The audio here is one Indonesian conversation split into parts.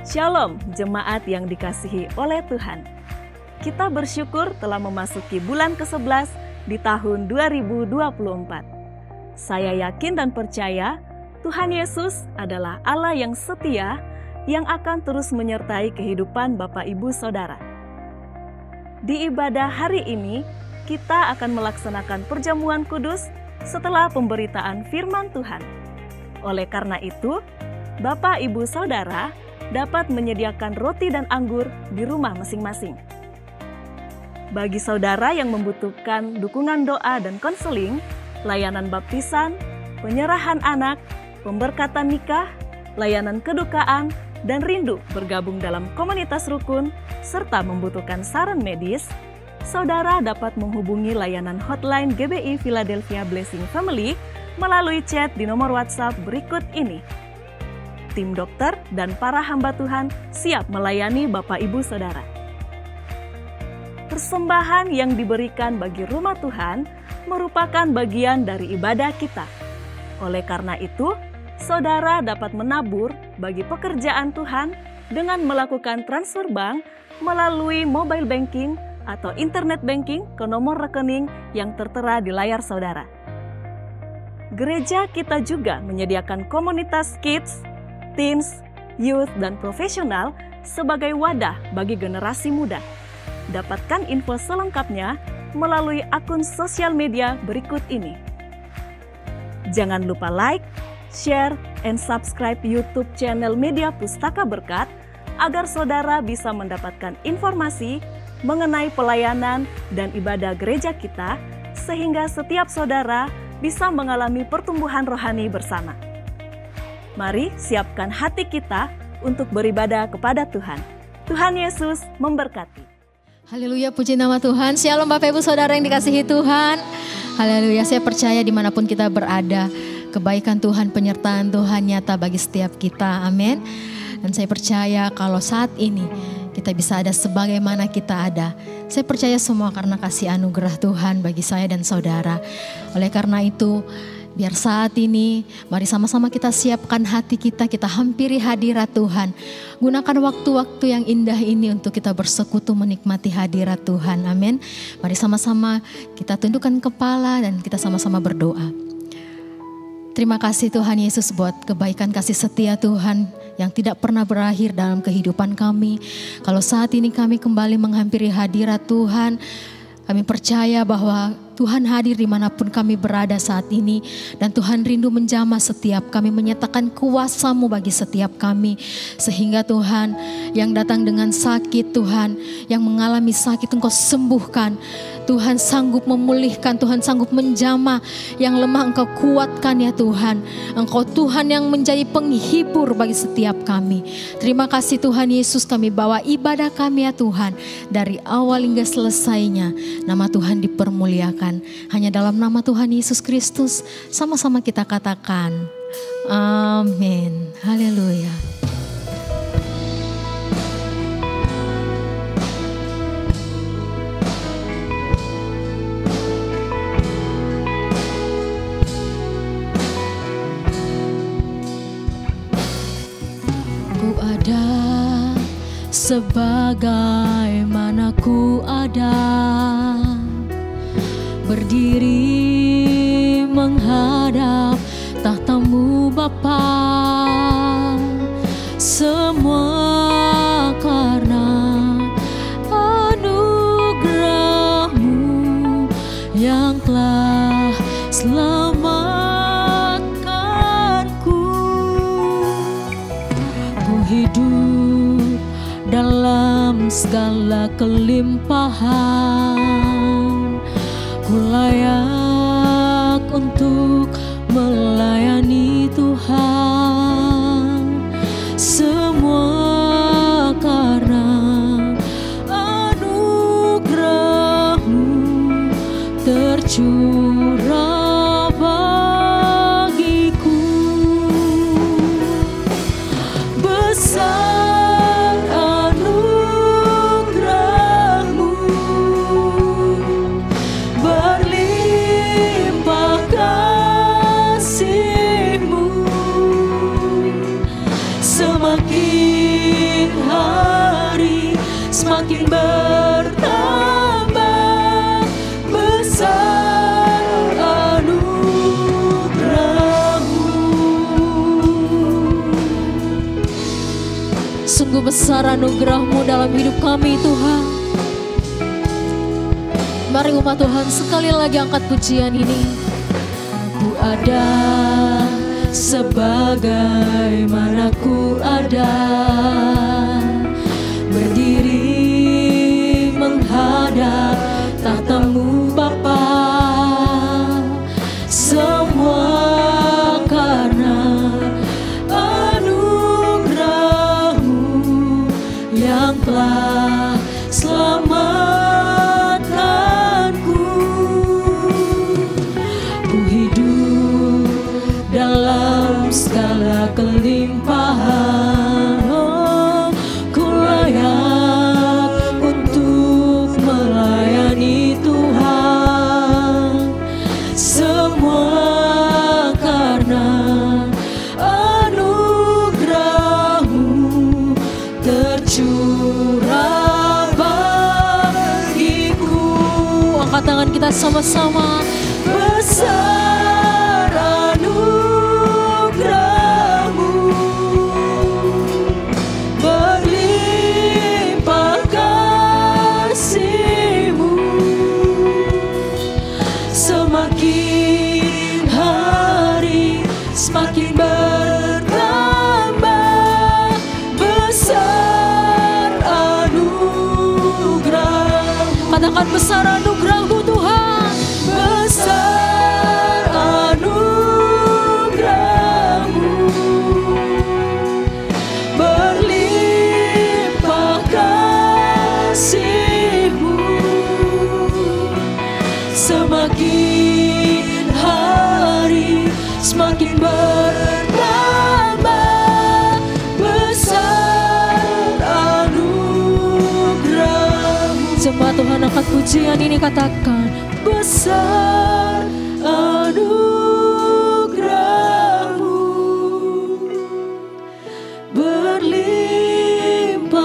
Shalom, jemaat yang dikasihi oleh Tuhan. Kita bersyukur telah memasuki bulan ke-11 di tahun 2024. Saya yakin dan percaya Tuhan Yesus adalah Allah yang setia yang akan terus menyertai kehidupan Bapak Ibu Saudara. Di ibadah hari ini, kita akan melaksanakan perjamuan kudus setelah pemberitaan firman Tuhan. Oleh karena itu, Bapak Ibu Saudara dapat menyediakan roti dan anggur di rumah masing-masing. Bagi saudara yang membutuhkan dukungan doa dan konseling, layanan baptisan, penyerahan anak, pemberkatan nikah, layanan kedukaan, dan rindu bergabung dalam komunitas rukun, serta membutuhkan saran medis, saudara dapat menghubungi layanan hotline GBI Philadelphia Blessing Family melalui chat di nomor WhatsApp berikut ini. Tim dokter dan para hamba Tuhan siap melayani Bapak Ibu Saudara. Persembahan yang diberikan bagi rumah Tuhan merupakan bagian dari ibadah kita. Oleh karena itu, saudara dapat menabur bagi pekerjaan Tuhan dengan melakukan transfer bank melalui mobile banking atau internet banking ke nomor rekening yang tertera di layar saudara. Gereja kita juga menyediakan komunitas kids, teens, youth, dan profesional sebagai wadah bagi generasi muda. Dapatkan info selengkapnya melalui akun sosial media berikut ini. Jangan lupa like, share, and subscribe YouTube channel Media Pustaka Berkat agar saudara bisa mendapatkan informasi mengenai pelayanan dan ibadah gereja kita sehingga setiap saudara bisa mengalami pertumbuhan rohani bersama. Mari siapkan hati kita untuk beribadah kepada Tuhan. Tuhan Yesus memberkati. Haleluya, puji nama Tuhan. Shalom Bapak Ibu Saudara yang dikasihi Tuhan. Haleluya, saya percaya dimanapun kita berada, kebaikan Tuhan, penyertaan Tuhan nyata bagi setiap kita. Amin. Dan saya percaya kalau saat ini kita bisa ada sebagaimana kita ada. Saya percaya semua karena kasih anugerah Tuhan bagi saya dan saudara. Oleh karena itu, biar saat ini, mari sama-sama kita siapkan hati kita, kita hampiri hadirat Tuhan. Gunakan waktu-waktu yang indah ini untuk kita bersekutu menikmati hadirat Tuhan. Amin. Mari sama-sama kita tundukkan kepala dan kita sama-sama berdoa. Terima kasih Tuhan Yesus buat kebaikan kasih setia Tuhan yang tidak pernah berakhir dalam kehidupan kami. Kalau saat ini kami kembali menghampiri hadirat Tuhan, kami percaya bahwa Tuhan hadir dimanapun kami berada saat ini. Dan Tuhan rindu menjamah setiap kami, menyatakan kuasa-Mu bagi setiap kami. Sehingga Tuhan yang datang dengan sakit, Tuhan yang mengalami sakit Engkau sembuhkan. Tuhan sanggup memulihkan, Tuhan sanggup menjamah yang lemah Engkau kuatkan ya Tuhan. Engkau Tuhan yang menjadi penghibur bagi setiap kami. Terima kasih Tuhan Yesus, kami bawa ibadah kami ya Tuhan. Dari awal hingga selesainya, nama Tuhan dipermuliakan. Hanya dalam nama Tuhan Yesus Kristus, sama-sama kita katakan, amin. Haleluya. Sebagaimana ku ada, berdiri menghadap tahta-Mu Bapa, semua karena anugerah-Mu yang telah selamatkanku. Ku hidup dalam segala kelimpahan, ku layak untuk melayani Tuhan. Semua karena anugerah-Mu tercurah bagiku. Besar berlimpah kasih-Mu. semakin bertambah besar anugerah-Mu. Sungguh besar anugerah-Mu dalam hidup kami Tuhan. Mari umat Tuhan sekali lagi angkat pujian ini. Ku ada sebagaimana ku ada, berdiri menghadap tahta-Mu Bapa. Semua karena anugerah-Mu yang telah selamatkanku. Ku hidup dalam segala kelimpahan, oh, ku layak untuk melayani Tuhan. Semua karena anugerah-Mu tercurah bagiku. Angkat tangan kita sama-sama. Besar anugerah-Mu, berlimpah kasih-Mu, semakin hari semakin bertambah besar anugerah-Mu. Katakan besar anugerah-Mu Tuhan. Besar anugerah-Mu, berlimpah kasih-Mu, semakin hari semakin bertambah besar anugerah-Mu. Jemaat Tuhan angkat pujian ini, katakan besar anugerah-Mu, berlimpah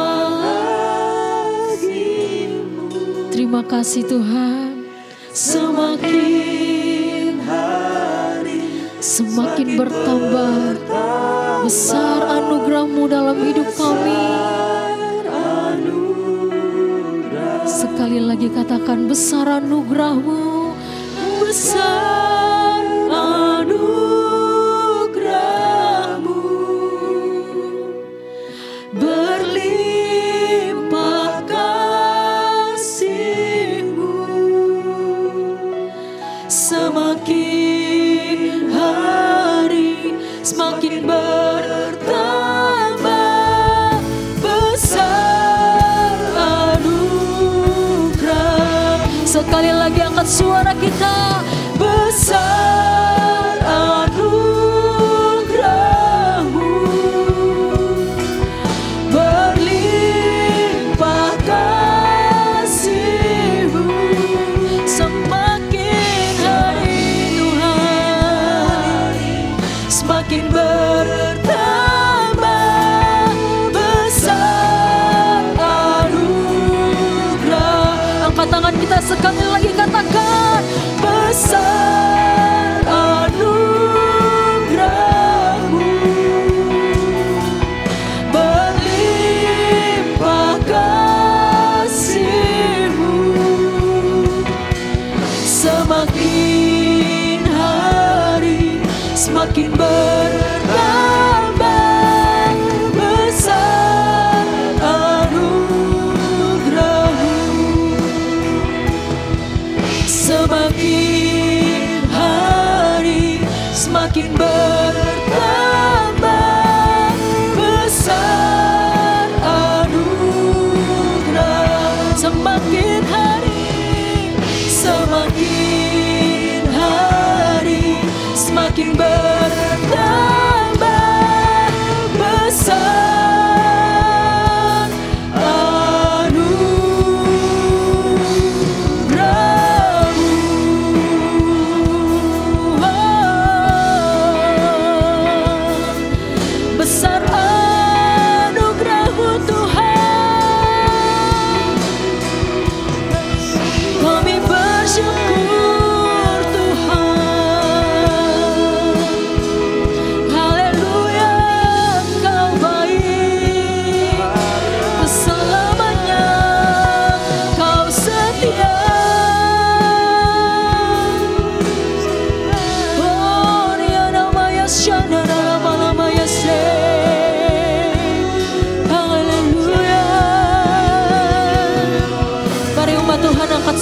kasih-Mu. Terima kasih Tuhan. Semakin hari semakin bertambah besar anugerah-Mu dalam hidup kami. Sekali lagi katakan besar anugerah-Mu, besar anugerah-Mu, berlimpah kasih-Mu, semakin hari semakin bertambah besar anugerah. Sekali lagi angkat suara kita. Besar anugerah-Mu, berlimpah kasih-Mu, semakin hari Tuhan semakin bertambah besar anugerah. Angkat tangan kita sekali lagi, katakan besar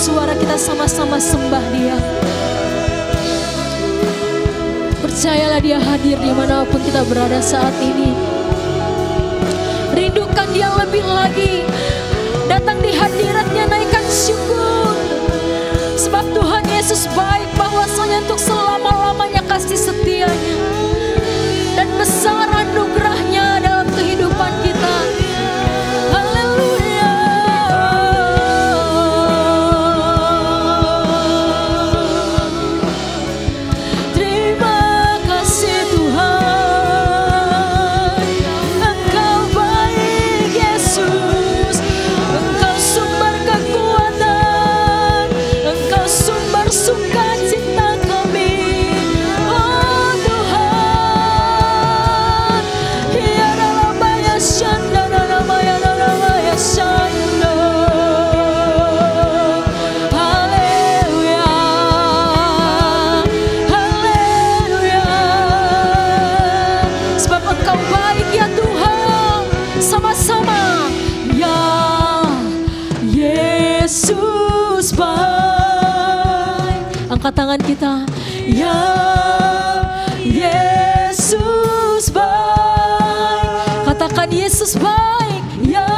suara kita sama-sama sembah Dia. Percayalah Dia hadir dimanapun kita berada saat ini. Rindukan Dia lebih lagi. Datang di hadiratnya, naikkan syukur. Sebab Tuhan Yesus baik, bahwasanya untuk selama-lamanya kasih setianya. Dan besar anugerahnya dalam kehidupan kita. Haleluya. Terima kasih Tuhan, Engkau baik Yesus. Engkau sumber kekuatan, Engkau sumber sukacita kami. Oh Tuhan, ya dalam maya syanda, dalam maya syanda. Haleluya, haleluya. Sebab Engkau baik ya Tuhan. Sama-sama, ya Yesus baik. Angkat tangan kita. Ya Yesus baik. Katakan Yesus baik. Ya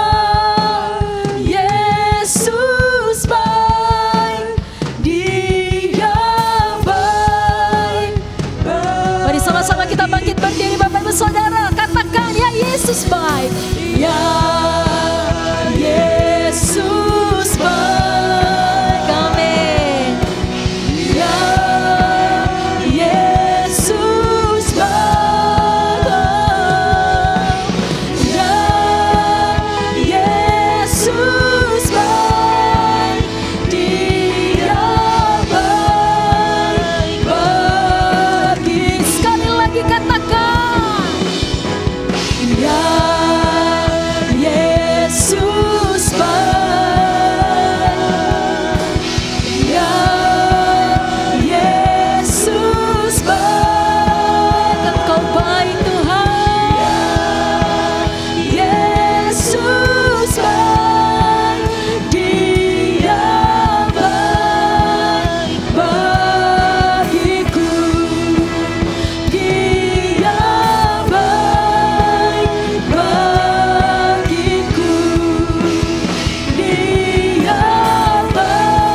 Yesus baik. Dia baik. Mari sama-sama kita bangkit berdiri Bapak Ibu Saudara. Katakan ya Yesus baik. Ya Yesus baik. Amin. Ya Yesus baik. Ya Yesus baik. Dia baik bagi. Sekali lagi katakan. Ya Yesus baik. Ya Yesus baik. Engkau baik Tuhan. Yesus baik. Dia baik bagiku. Dia baik bagiku. Dia bagiku.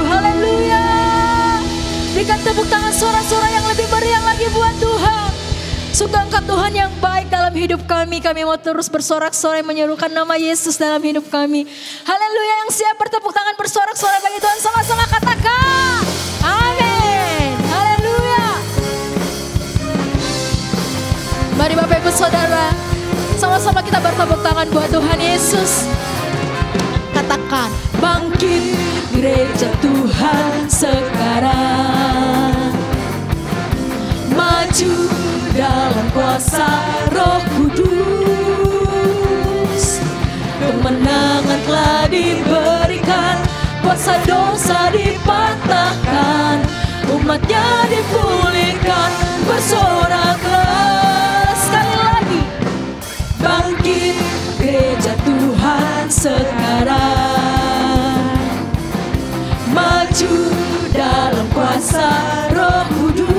Haleluya. Berikan tepuk tangan, sorak-sorak yang lebih meriah lagi buat Tuhan. Sungguh Engkau Tuhan yang baik dalam hidup kami. Kami mau terus bersorak-sorai menyerukan nama Yesus dalam hidup kami. Haleluya. Yang siap bertepuk tangan bersorak-sorai bagi Tuhan, sama-sama katakan amin. Haleluya. Mari Bapak Ibu Saudara, sama-sama kita bertepuk tangan buat Tuhan Yesus. Katakan, bangkit gereja Tuhan sekarang. Maju dalam kuasa Roh Kudus. Kemenangan telah diberikan, kuasa dosa dipatahkan, umatnya dipulihkan, bersoraklah. Sekali lagi, bangkit gereja Tuhan sekarang. Maju dalam kuasa Roh Kudus.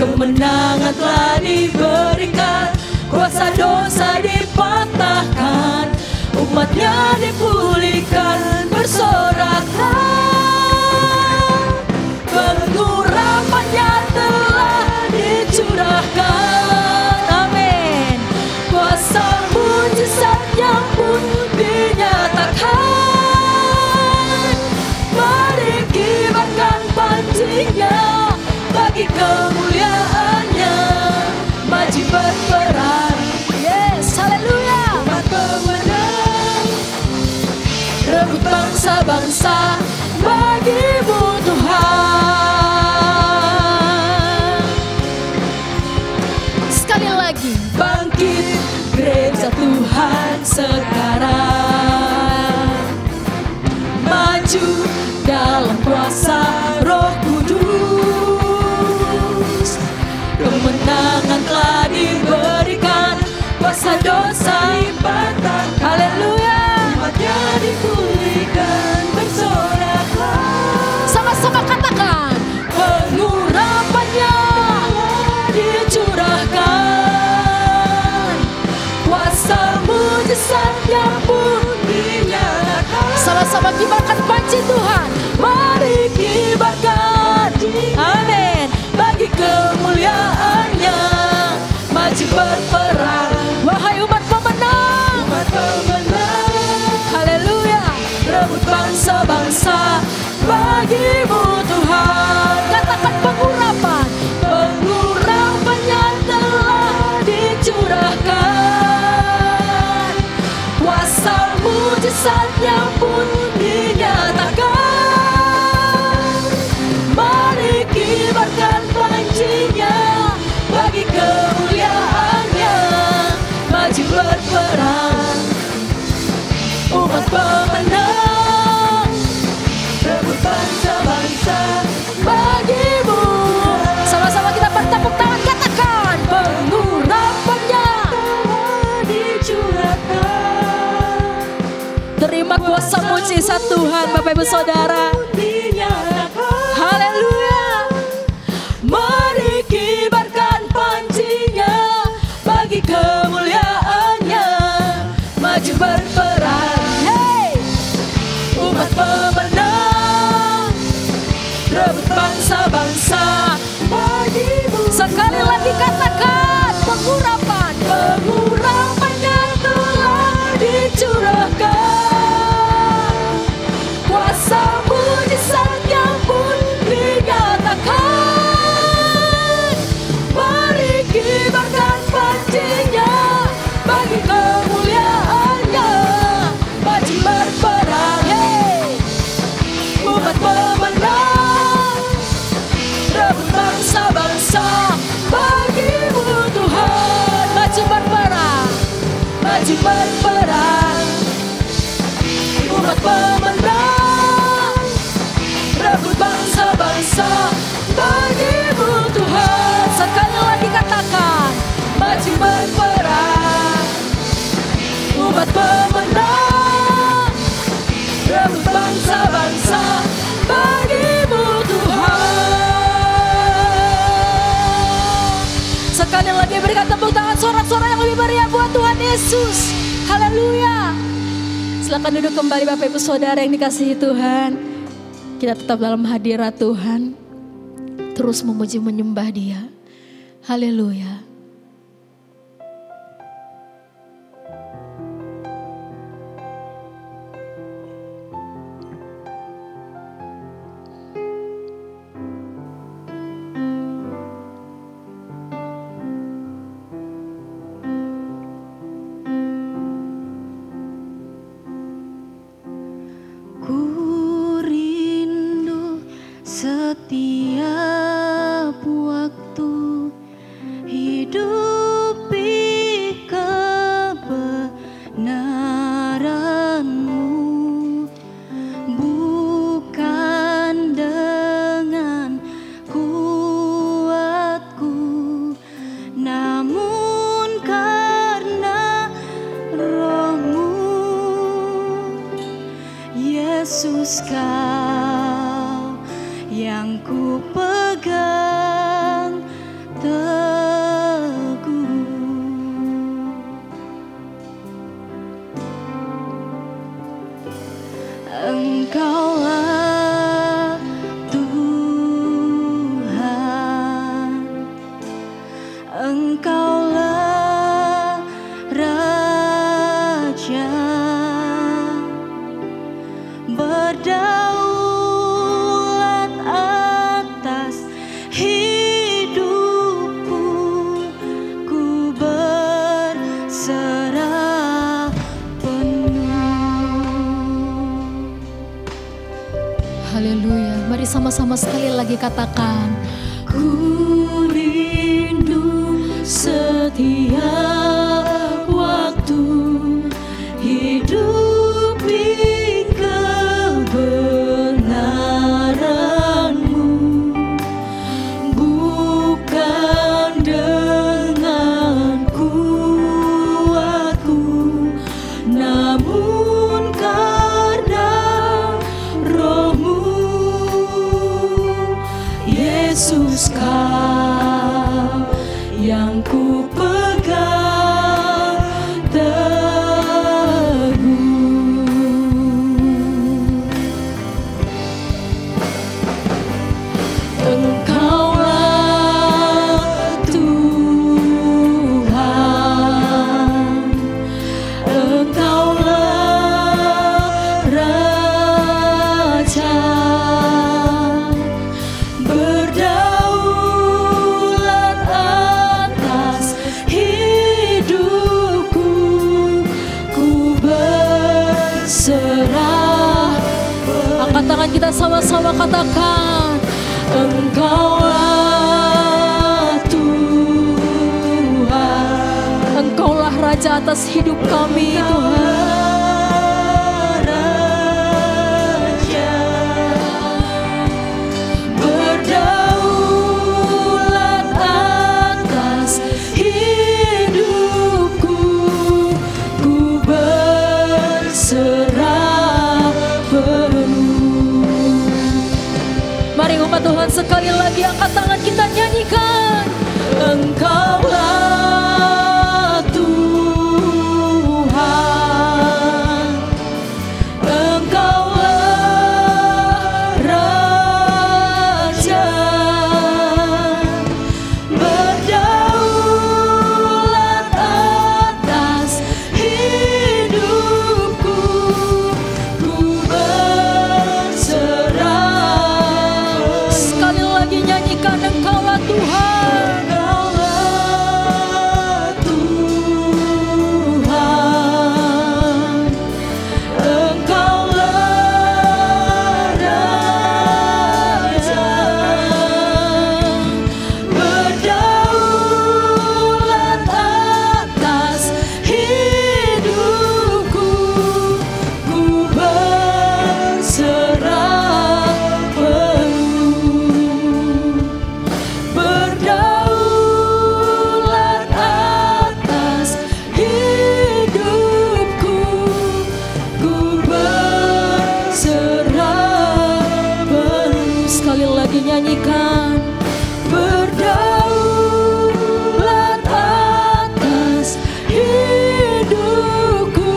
Kemenangan telah diberikan, kuasa dosa dipatahkan, umatnya dipulihkan, bersoraklah. Pengurapannya telah dicurahkan, amin. Kuasa mujizatnya pun dinyatakan. Mari kibarkan pancinya bagi kemuliaannya. Maju berperang, yes, haleluya. Umat pemenang, rebut bangsa-bangsa bagi-Mu Tuhan. Sekali lagi, bangkit gereja Tuhan sekarang. Maju dalam kuasa Roh Kudus. dosa-dosa. Haleluya. Umatnya dipulihkan, bersoraklah. Sama-sama katakan, pengurapannya dicurahkan, kuasa mujizatnya pun dinyatakan. Sama-sama kibarkan panji Tuhan, mari kibarkan, amin, bagi kemuliaannya, maju berperang, wahai umat pemenang, Umat pemenang, haleluya, rebut bangsa-bangsa bagimu Tuhan. Katakan pengurapan, pengurapannya telah dicurahkan, kuasa mujizatnya pun dinyatakan. Mari kibarkan panjinya, bagi kemuliaannya, maju berperang, umat pemenang, rebut bangsa-bangsa bagimu. Sama-sama kita bertepuk tangan, katakan pengurapannya dicurahkan. terima kuasa mujizat Tuhan. Bapak Ibu Saudara, haleluya. Mari kibarkan panjinya, bagi kemuliaannya, maju berperang. Hey, umat pemenang, rebut bangsa-bangsa bagimu. Sekali lagi katakan pengurapan, pengurapannya telah dicurahkan, kuasa mujizatnya pun dinyatakan. Mari kibarkan panjinya, bagi kemuliaannya, maju berperang. Hey, umat pemenang, rebut bangsa-bangsa bagimu Tuhan. Maju berperang, maju berperang, umat pemenang, rebut bangsa-bangsa bagimu Tuhan. Sekali lagi katakan, maju berperang, umat pemenang, rebut bangsa-bangsa bagimu Tuhan. Sekali lagi berikan tepuk tangan, sorak-sorak yang lebih meriah buat Tuhan Yesus. Haleluya. Silakan duduk kembali Bapak Ibu Saudara yang dikasihi Tuhan. Kita tetap dalam hadirat Tuhan, terus memuji menyembah Dia. Haleluya. Setiap waktu hidupi kebenaran-Mu, bukan dengan kuatku, namun karena Roh-Mu. Yesus, Kau yang ku pegang teguh. Engkaulah Tuhan, Engkaulah Raja, berdaulat atas hidupku, ku berserah penuh. Haleluya. Mari sama-sama sekali lagi katakan, Ku rindu setiap waktu hidupi kebenaran-Mu, bukan dengan kuatku, Yesus, Kau yang ku pegang teguh. Engkaulah Tuhan, Engkaulah Raja, berdaulat atas hidupku, ku berserah. Angkat tangan kita sama-sama katakan, Engkaulah Tuhan, Engkaulah Raja atas hidup kami Tuhan. Raja, berdaulat atas hidupku, ku berserah penuh. Mari umat Tuhan sekali lagi angkat tangan kita nyanyikan. Engkaulah Tuhan, Engkaulah Raja, berdaulat atas hidupku, ku berserah. Sekali lagi nyanyikan, Engkaulah Tuhan. Sekali lagi nyanyikan. Berdaulat atas hidupku,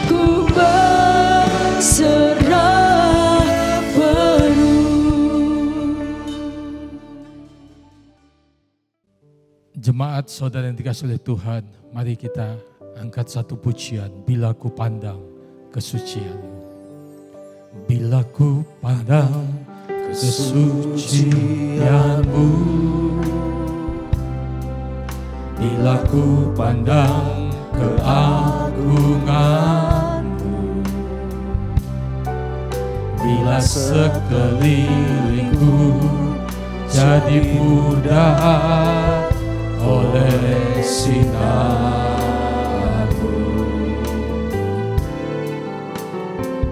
ku berserah penuh. Jemaat saudara yang dikasihi oleh Tuhan, mari kita angkat satu pujian, bila ku pandang kesucian-Mu. Bila ku pandang kesucian-Mu, bila ku pandang keagungan-Mu, bila sekelilingku jadi mudah oleh sinar-Mu.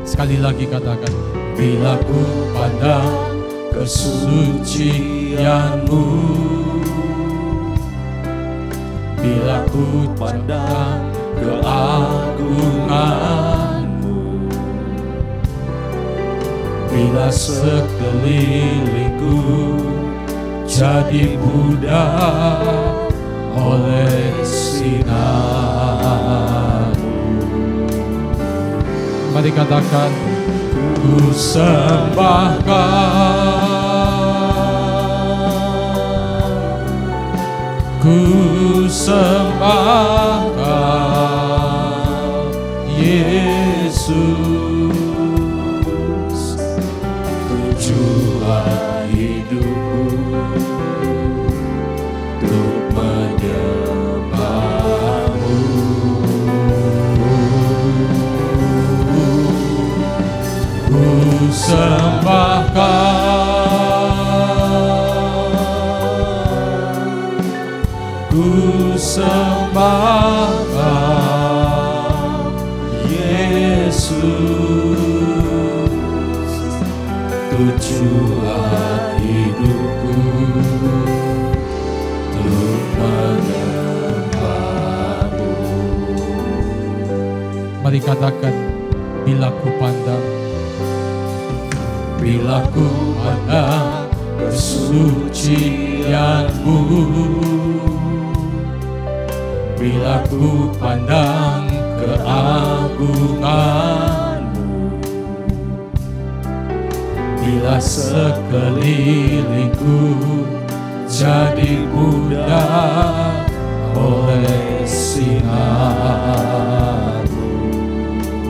Sekali lagi katakan, bila ku pandang kesucian-Mu, bila ku pandang keagungan-Mu, bila sekelilingku jadi mudah oleh sinar-Mu. Mari katakan, ku sembahkan, ku sembahkan Yesus, tujuan hidupku untuk menyembah-Mu. Ku sembahkan, ku sembahkan Yesus, tujuan hidupku untuk menyembah-Mu. Mari katakan, bila ku pandang, bila ku pandang kesucianmu. Bila ku pandang keagunganmu, bila sekelilingku jadi budak oleh sinarmu.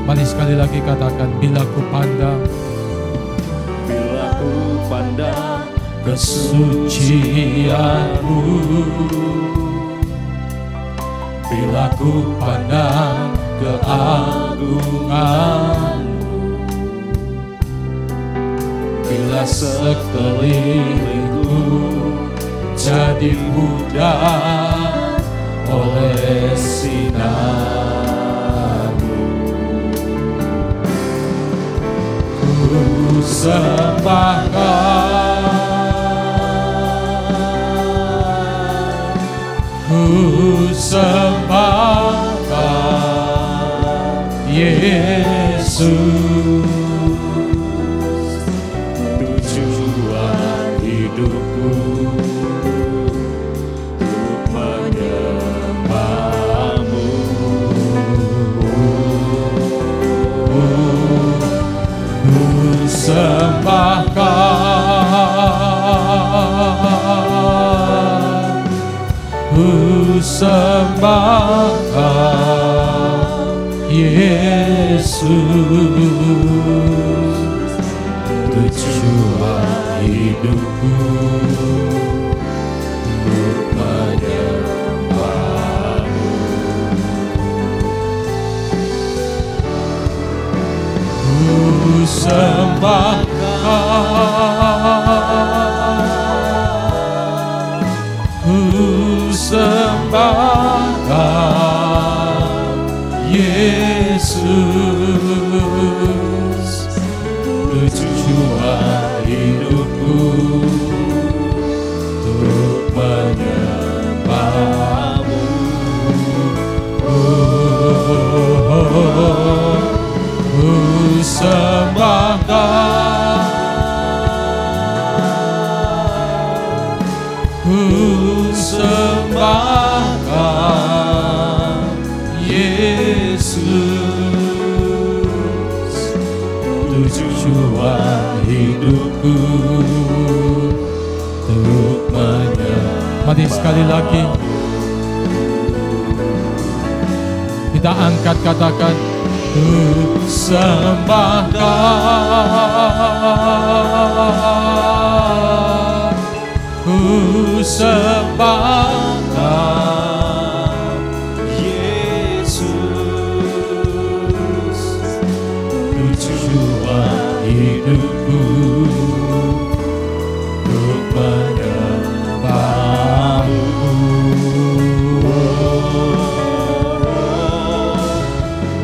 Mari sekali lagi katakan, bila ku pandang, Bila ku pandang kesucianmu, bila ku pandang keagunganmu, bila sekelilingku jadi budak oleh sinarmu. Ku sembahkan, ku sembahkan Yesus, tujuan hidupku untuk menyembahmu. Ku sembahkan, ku sembahkan Yesus, tujuan hidupku untuk menyembahmu. Ku sembahkan, ku sembahkan Yesus, tujuan hidupku untuk menyembahmu. Ku sembahkan, ku sembahkan Yesus, tujuan hidupku untuk menyembahmu. Mari sekali lagi kita angkat, katakan, ku sembahkan, ku sembahkan Yesus, tujuan hidupku untuk menyembahmu.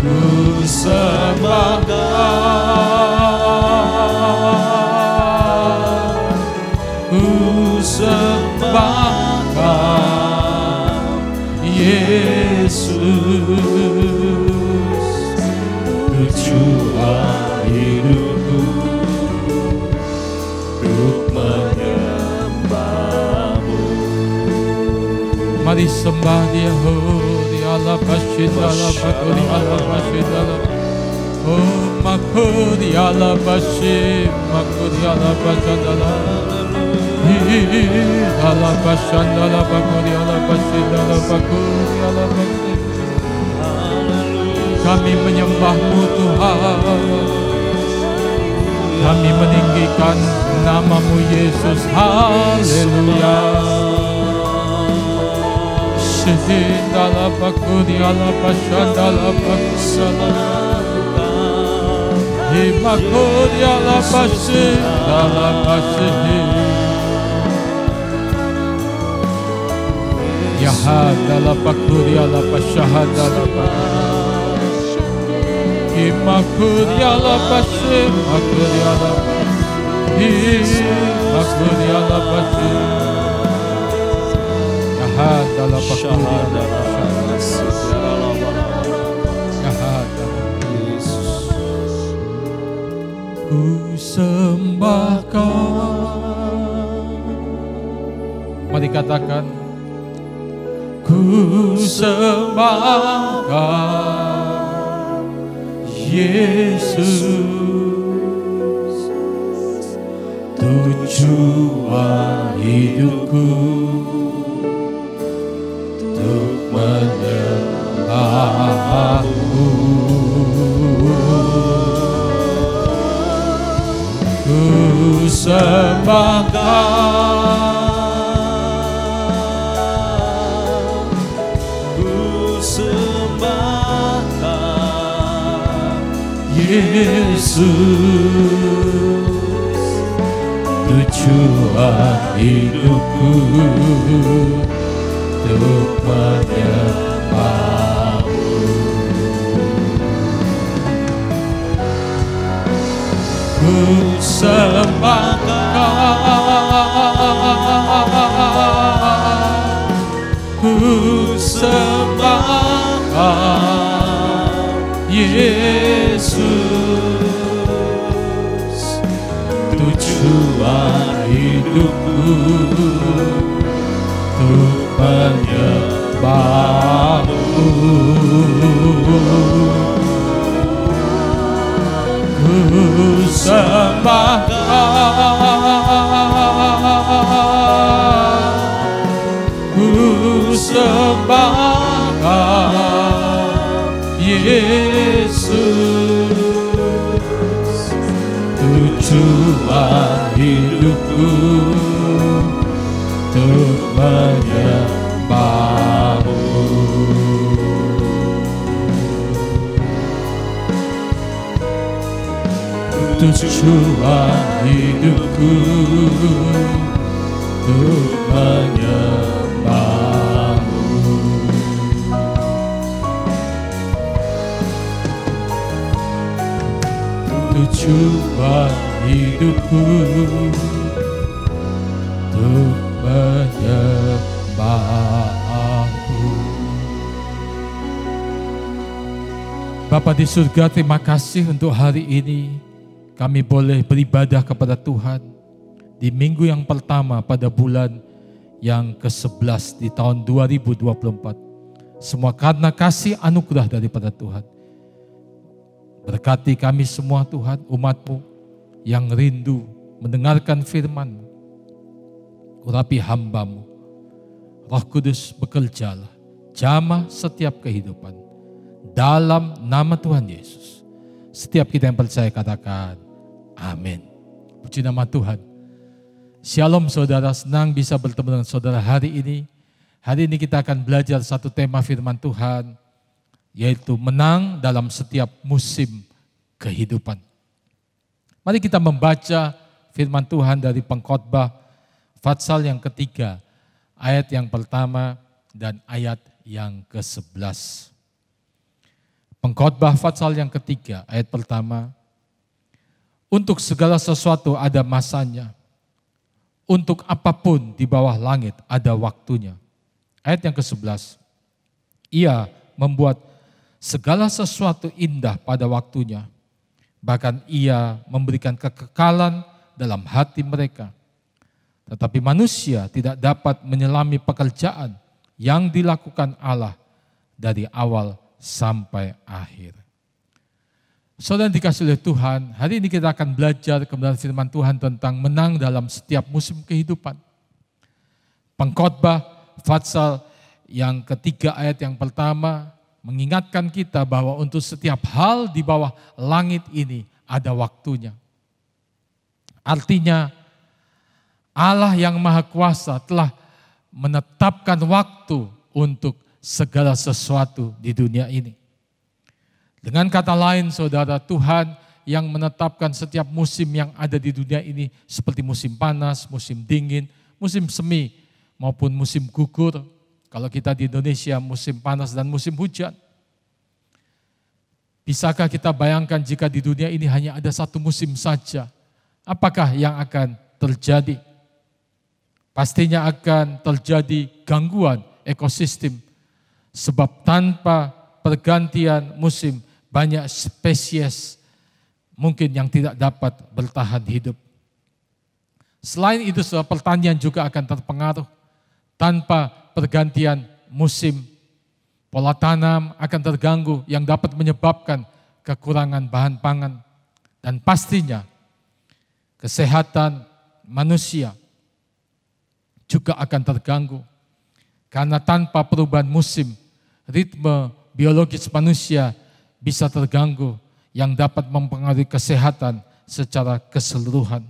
Ku sembahkan, ku sembahkan Yesus, tujuan hidupku untuk menyembahmu. Mari sembah Dia, di Allah Bashidala, Makuri Allah Bashidala, oh Makuri Allah Bashid, Makuri Allah Bashidala, Allah Bashandala, Makuri Allah Bashidala, Makuri Allah Bashid. Kami menyembah-Mu Tuhan, kami meninggikan nama-Mu Yesus, haleluya. Shindala Bakudi ala Bashandala Bakusala, Himakudi ala Bashindala Bashid, Yahadala Bakudi ala Bashahadala Bakudi, Himakudi ala Bashid, Makudi ala Himakudi ala Bashid, Yahadala Bakudi ala Ku sembahkan, katakan, ku sembahkan Yesus, tujuan hidupku untuk menyembahmu. Ku sembahkan, Yesus, tujuan hidupku untuk menyembahmu. Ku sembahkan, ku sembahkan Yesus, tujuan hidupku untuk menyembahmu. Ku sembahkan, ku sembahkan Yesus, tujuan hidupku untuk menyembahmu. Tujuan hidupku untuk menyembahmu. Tujuan hidupku untuk menyembahmu. Bapa di surga, terima kasih untuk hari ini kami boleh beribadah kepada Tuhan di minggu yang pertama pada bulan yang ke-11 di tahun 2024. Semua karena kasih anugerah daripada Tuhan. Berkati kami semua Tuhan, umat-Mu yang rindu mendengarkan firman-Mu. Urapi hamba-Mu. Roh Kudus bekerjalah, jamah setiap kehidupan. Dalam nama Tuhan Yesus. Setiap kita yang percaya katakan, amin. Puji nama Tuhan. Shalom saudara, senang bisa bertemu dengan saudara hari ini. Hari ini kita akan belajar satu tema firman Tuhan, yaitu menang dalam setiap musim kehidupan. Mari kita membaca firman Tuhan dari Pengkhotbah pasal yang ketiga, ayat yang pertama dan ayat yang ke-11. Pengkhotbah pasal yang ketiga, ayat pertama. Untuk segala sesuatu ada masanya. Untuk apapun di bawah langit ada waktunya. Ayat yang ke-11. Ia membuat segala sesuatu indah pada waktunya. Bahkan ia memberikan kekekalan dalam hati mereka. Tetapi manusia tidak dapat menyelami pekerjaan yang dilakukan Allah dari awal sampai akhir. Saudara dikasih oleh Tuhan, hari ini kita akan belajar kebenaran firman Tuhan tentang menang dalam setiap musim kehidupan. Pengkhotbah pasal yang ketiga ayat yang pertama mengingatkan kita bahwa untuk setiap hal di bawah langit ini ada waktunya. Artinya Allah yang Maha Kuasa telah menetapkan waktu untuk segala sesuatu di dunia ini. Dengan kata lain saudara, Tuhan yang menetapkan setiap musim yang ada di dunia ini seperti musim panas, musim dingin, musim semi maupun musim gugur. Kalau kita di Indonesia musim panas dan musim hujan. Bisakah kita bayangkan jika di dunia ini hanya ada satu musim saja? Apakah yang akan terjadi? Pastinya akan terjadi gangguan ekosistem. Sebab tanpa pergantian musim, banyak spesies mungkin yang tidak dapat bertahan hidup. Selain itu, pertanian juga akan terpengaruh. tanpa pergantian musim, pola tanam akan terganggu yang dapat menyebabkan kekurangan bahan pangan. Dan pastinya kesehatan manusia juga akan terganggu. Karena tanpa perubahan musim, ritme biologis manusia bisa terganggu yang dapat mempengaruhi kesehatan secara keseluruhan.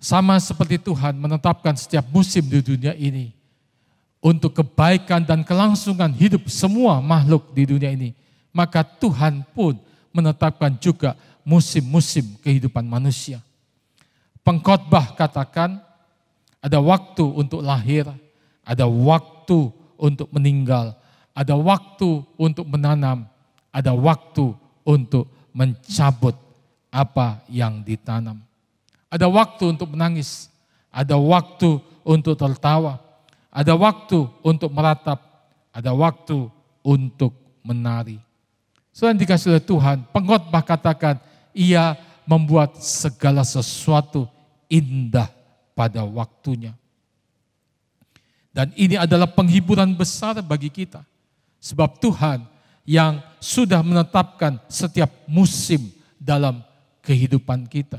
Sama seperti Tuhan menetapkan setiap musim di dunia ini untuk kebaikan dan kelangsungan hidup semua makhluk di dunia ini, maka Tuhan pun menetapkan juga musim-musim kehidupan manusia. Pengkhotbah katakan ada waktu untuk lahir, ada waktu untuk meninggal, ada waktu untuk menanam, ada waktu untuk mencabut apa yang ditanam. Ada waktu untuk menangis, ada waktu untuk tertawa, ada waktu untuk meratap, ada waktu untuk menari. Selain dikasih oleh Tuhan, pengkhotbah katakan, Ia membuat segala sesuatu indah pada waktunya. Dan ini adalah penghiburan besar bagi kita. Sebab Tuhan yang sudah menetapkan setiap musim dalam kehidupan kita.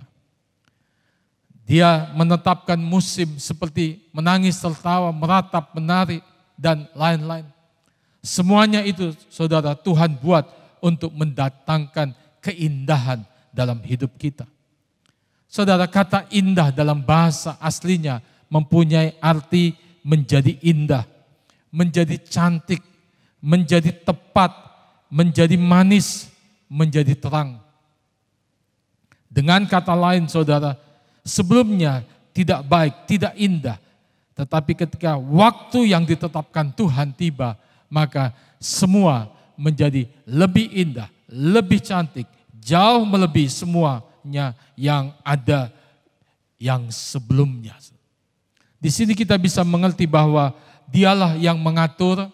Dia menetapkan musim seperti menangis, tertawa, meratap, menari, dan lain-lain. Semuanya itu, saudara, Tuhan buat untuk mendatangkan keindahan dalam hidup kita. Saudara, kata indah dalam bahasa aslinya mempunyai arti menjadi indah, menjadi cantik, menjadi tepat, menjadi manis, menjadi terang. Dengan kata lain, saudara, sebelumnya tidak baik, tidak indah. Tetapi ketika waktu yang ditetapkan Tuhan tiba, maka semua menjadi lebih indah, lebih cantik, jauh melebihi semuanya yang ada yang sebelumnya. Di sini kita bisa mengerti bahwa Dialah yang mengatur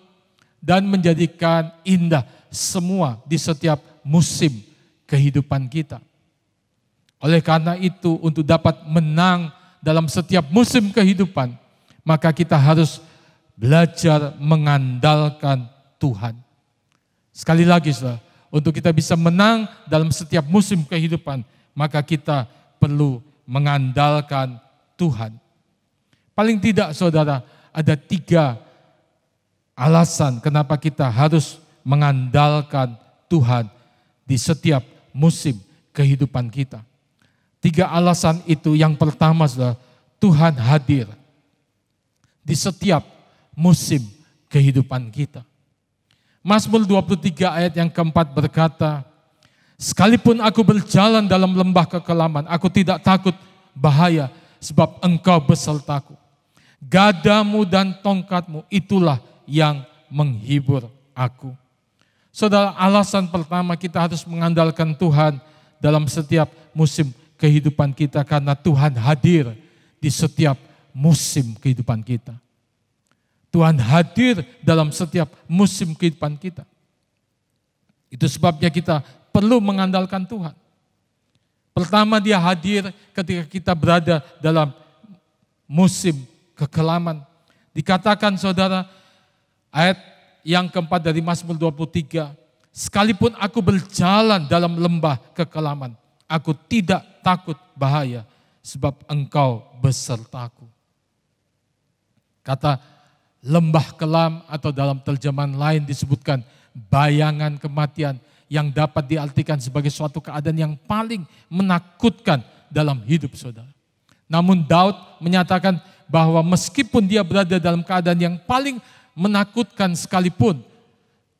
dan menjadikan indah semua di setiap musim kehidupan kita. Oleh karena itu, untuk dapat menang dalam setiap musim kehidupan, maka kita harus belajar mengandalkan Tuhan. Sekali lagi, saudara, untuk kita bisa menang dalam setiap musim kehidupan, maka kita perlu mengandalkan Tuhan. Paling tidak, saudara, ada 3 alasan kenapa kita harus mengandalkan Tuhan di setiap musim kehidupan kita. 3 alasan itu, yang pertama, saudara, Tuhan hadir di setiap musim kehidupan kita. Mazmur 23 ayat yang keempat berkata, sekalipun aku berjalan dalam lembah kekelaman, aku tidak takut bahaya, sebab Engkau besertaku. Gadamu dan tongkatmu itulah yang menghibur aku. Saudara, alasan pertama kita harus mengandalkan Tuhan dalam setiap musim kehidupan kita, karena Tuhan hadir di setiap musim kehidupan kita. Tuhan hadir dalam setiap musim kehidupan kita. Itu sebabnya kita perlu mengandalkan Tuhan. Pertama, Dia hadir ketika kita berada dalam musim kekelaman. Dikatakan, saudara, ayat yang keempat dari Mazmur 23, sekalipun aku berjalan dalam lembah kekelaman, aku tidak takut bahaya, sebab Engkau besertaku. Kata lembah kelam atau dalam terjemahan lain disebutkan bayangan kematian, yang dapat diartikan sebagai suatu keadaan yang paling menakutkan dalam hidup saudara. Namun Daud menyatakan bahwa meskipun dia berada dalam keadaan yang paling menakutkan sekalipun,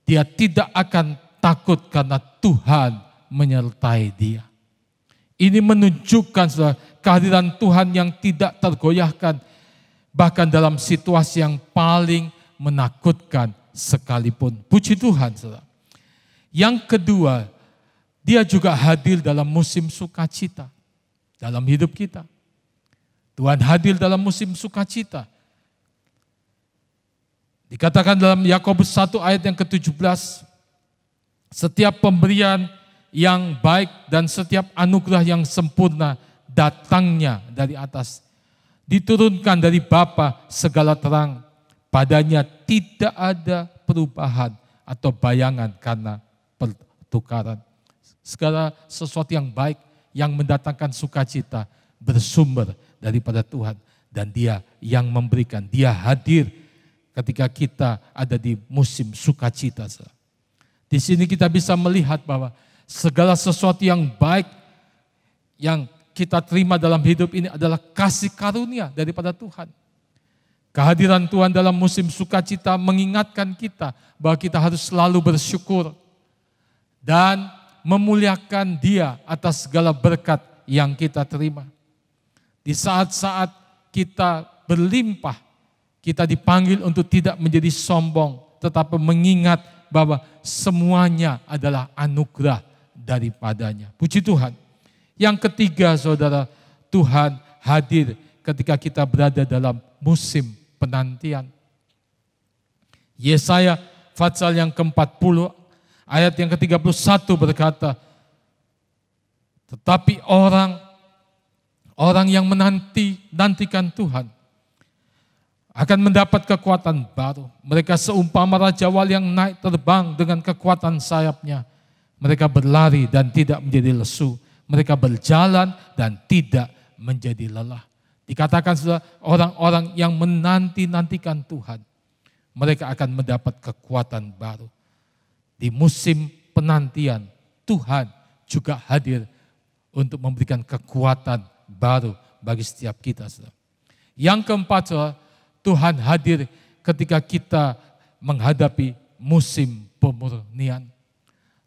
dia tidak akan takut karena Tuhan menyertai dia. Ini menunjukkan, saudara, kehadiran Tuhan yang tidak tergoyahkan, bahkan dalam situasi yang paling menakutkan sekalipun. Puji Tuhan, saudara. Yang kedua, Dia juga hadir dalam musim sukacita dalam hidup kita. Tuhan hadir dalam musim sukacita. Dikatakan dalam Yakobus 1 ayat yang ke-17, setiap pemberian yang baik dan setiap anugerah yang sempurna datangnya dari atas, diturunkan dari Bapa segala terang. Padanya tidak ada perubahan atau bayangan karena pertukaran. Segala sesuatu yang baik yang mendatangkan sukacita bersumber daripada Tuhan. Dan Dia yang memberikan, Dia hadir ketika kita ada di musim sukacita. Di sini kita bisa melihat bahwa segala sesuatu yang baik yang kita terima dalam hidup ini adalah kasih karunia daripada Tuhan. Kehadiran Tuhan dalam musim sukacita mengingatkan kita bahwa kita harus selalu bersyukur dan memuliakan Dia atas segala berkat yang kita terima. Di saat-saat kita berlimpah, kita dipanggil untuk tidak menjadi sombong, tetapi mengingat bahwa semuanya adalah anugerah daripadanya. Puji Tuhan. Yang ketiga, saudara, Tuhan hadir ketika kita berada dalam musim penantian. Yesaya pasal yang ke-40 ayat yang ke-31 berkata, tetapi orang yang nantikan Tuhan akan mendapat kekuatan baru. Mereka seumpama raja wal yang naik terbang dengan kekuatan sayapnya. Mereka berlari dan tidak menjadi lesu. Mereka berjalan dan tidak menjadi lelah. Dikatakan sudah orang-orang yang menantikan Tuhan, mereka akan mendapat kekuatan baru. Di musim penantian, Tuhan juga hadir untuk memberikan kekuatan baru bagi setiap kita. Yang keempat, Tuhan hadir ketika kita menghadapi musim pemurnian.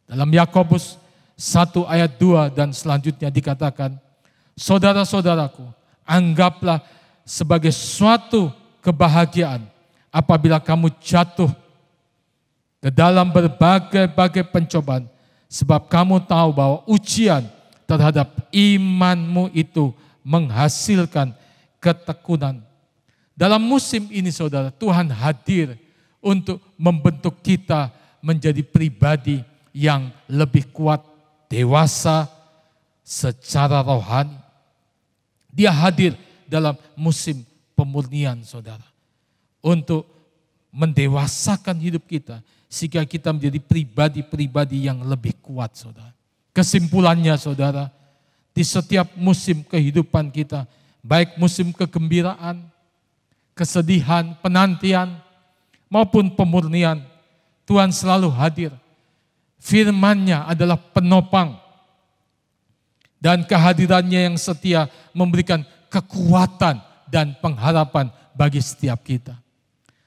Dalam Yakobus 1 ayat 2 dan selanjutnya dikatakan, saudara-saudaraku, anggaplah sebagai suatu kebahagiaan apabila kamu jatuh ke dalam berbagai-bagai pencobaan, sebab kamu tahu bahwa ujian terhadap imanmu itu menghasilkan ketekunan. Dalam musim ini, saudara, Tuhan hadir untuk membentuk kita menjadi pribadi yang lebih kuat, dewasa secara rohani. Dia hadir dalam musim pemurnian, saudara, untuk mendewasakan hidup kita sehingga kita menjadi pribadi-pribadi yang lebih kuat, saudara. Kesimpulannya, saudara, di setiap musim kehidupan kita, baik musim kegembiraan, kesedihan, penantian, maupun pemurnian, Tuhan selalu hadir. Firman-Nya adalah penopang, dan kehadirannya yang setia memberikan kekuatan dan pengharapan bagi setiap kita.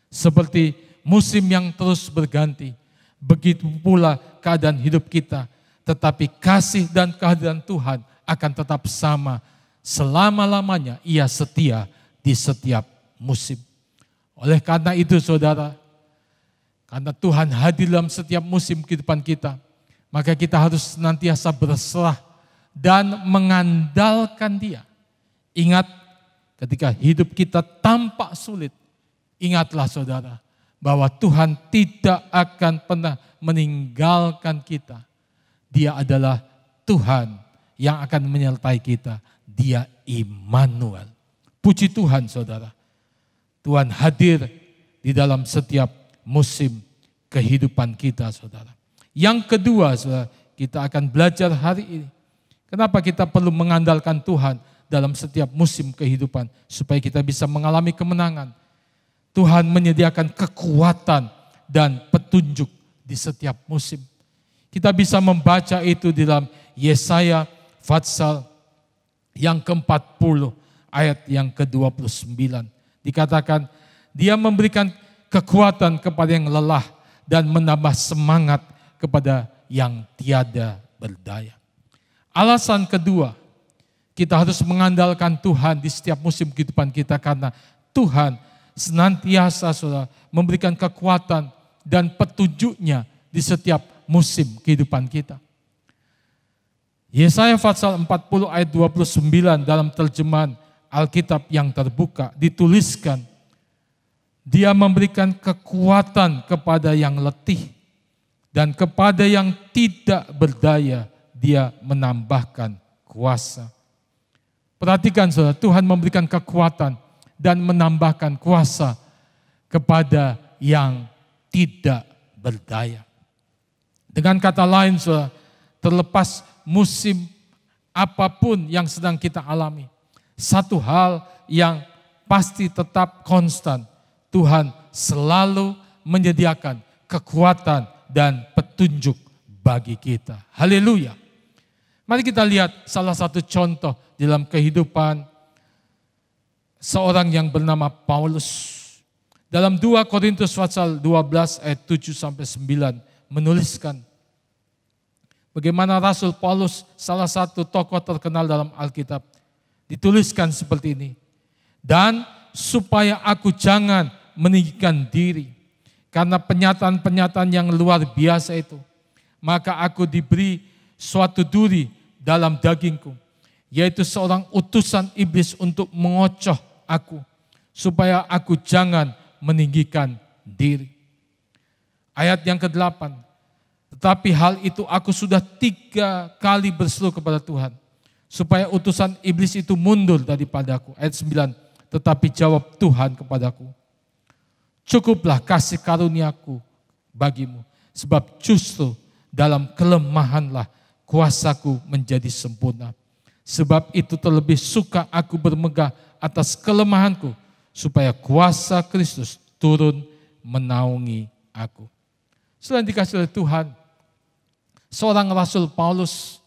Seperti musim yang terus berganti, begitu pula keadaan hidup kita. Tetapi kasih dan kehadiran Tuhan akan tetap sama selama-lamanya. Ia setia di setiap musim. Oleh karena itu, saudara, karena Tuhan hadir dalam setiap musim kehidupan kita, maka kita harus senantiasa berserah dan mengandalkan Dia. Ingat, ketika hidup kita tampak sulit, ingatlah, saudara, bahwa Tuhan tidak akan pernah meninggalkan kita. Dia adalah Tuhan yang akan menyertai kita. Dia Immanuel. Puji Tuhan, saudara. Tuhan hadir di dalam setiap musim kehidupan kita, saudara. Yang kedua, saudara, kita akan belajar hari ini. Kenapa kita perlu mengandalkan Tuhan dalam setiap musim kehidupan supaya kita bisa mengalami kemenangan. Tuhan menyediakan kekuatan dan petunjuk di setiap musim. Kita bisa membaca itu di dalam Yesaya pasal yang ke-40 ayat yang ke-29. Dikatakan, Dia memberikan kekuatan kepada yang lelah dan menambah semangat kepada yang tiada berdaya. Alasan kedua, kita harus mengandalkan Tuhan di setiap musim kehidupan kita karena Tuhan senantiasa, saudara, memberikan kekuatan dan petunjuk-Nya di setiap musim kehidupan kita. Yesaya pasal 40 ayat 29 dalam terjemahan Alkitab yang terbuka dituliskan, Dia memberikan kekuatan kepada yang letih dan kepada yang tidak berdaya Dia menambahkan kuasa. Perhatikan, saudara, Tuhan memberikan kekuatan dan menambahkan kuasa kepada yang tidak berdaya. Dengan kata lain, saudara, terlepas musim apapun yang sedang kita alami, satu hal yang pasti tetap konstan, Tuhan selalu menyediakan kekuatan dan petunjuk bagi kita. Haleluya. Mari kita lihat salah satu contoh dalam kehidupan seorang yang bernama Paulus. Dalam 2 Korintus pasal 12 ayat 7-9 menuliskan bagaimana Rasul Paulus, salah satu tokoh terkenal dalam Alkitab, dituliskan seperti ini. Dan supaya aku jangan meninggikan diri karena penyataan-penyataan yang luar biasa itu, maka aku diberi suatu duri dalam dagingku, yaitu seorang utusan iblis untuk mengocoh aku, supaya aku jangan meninggikan diri. Ayat yang ke-8, tetapi hal itu aku sudah 3 kali berseru kepada Tuhan, supaya utusan iblis itu mundur daripadaku. Ayat 9, tetapi jawab Tuhan kepadaku, cukuplah kasih karuniaku bagimu, sebab justru dalam kelemahanlah kuasaku menjadi sempurna. Sebab itu terlebih suka aku bermegah atas kelemahanku, supaya kuasa Kristus turun menaungi aku. Selain dikasih oleh Tuhan, seorang Rasul Paulus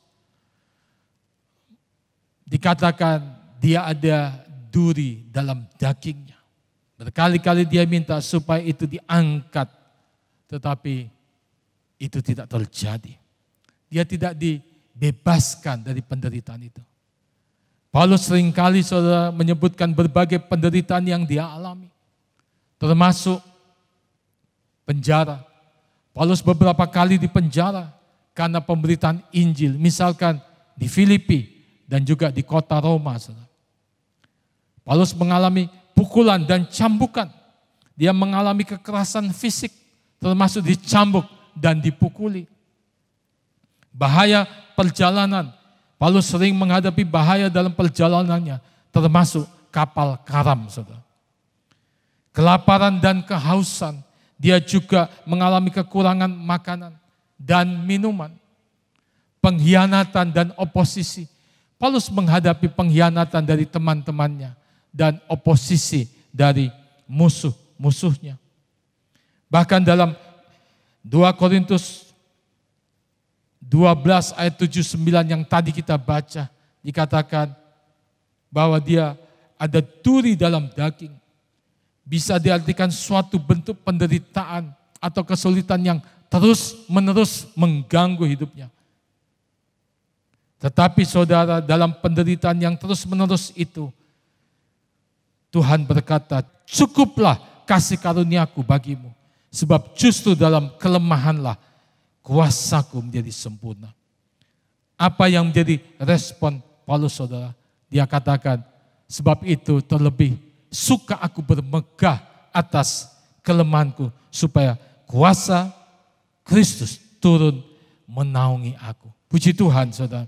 dikatakan dia ada duri dalam dagingnya. Berkali-kali dia minta supaya itu diangkat, tetapi itu tidak terjadi. Dia tidak dibebaskan dari penderitaan itu. Paulus seringkali, saudara, menyebutkan berbagai penderitaan yang dia alami, termasuk penjara. Paulus beberapa kali dipenjara karena pemberitaan Injil, misalkan di Filipi dan juga di kota Roma. Saudara. Paulus mengalami pukulan dan cambukan. Dia mengalami kekerasan fisik, termasuk dicambuk dan dipukuli. Bahaya perjalanan. Paulus sering menghadapi bahaya dalam perjalanannya, termasuk kapal karam, saudara. Kelaparan dan kehausan. Dia juga mengalami kekurangan makanan dan minuman. Pengkhianatan dan oposisi. Paulus menghadapi pengkhianatan dari teman-temannya dan oposisi dari musuh-musuhnya. Bahkan dalam 2 Korintus 12 ayat 7-9 yang tadi kita baca, dikatakan bahwa dia ada duri dalam daging. Bisa diartikan suatu bentuk penderitaan atau kesulitan yang terus-menerus mengganggu hidupnya. Tetapi saudara, dalam penderitaan yang terus-menerus itu, Tuhan berkata, cukuplah kasih karuniaku bagimu, sebab justru dalam kelemahanlah kuasaku menjadi sempurna. Apa yang menjadi respon Paulus, saudara? Dia katakan, sebab itu terlebih suka aku bermegah atas kelemahanku, supaya kuasa Kristus turun menaungi aku. Puji Tuhan, saudara.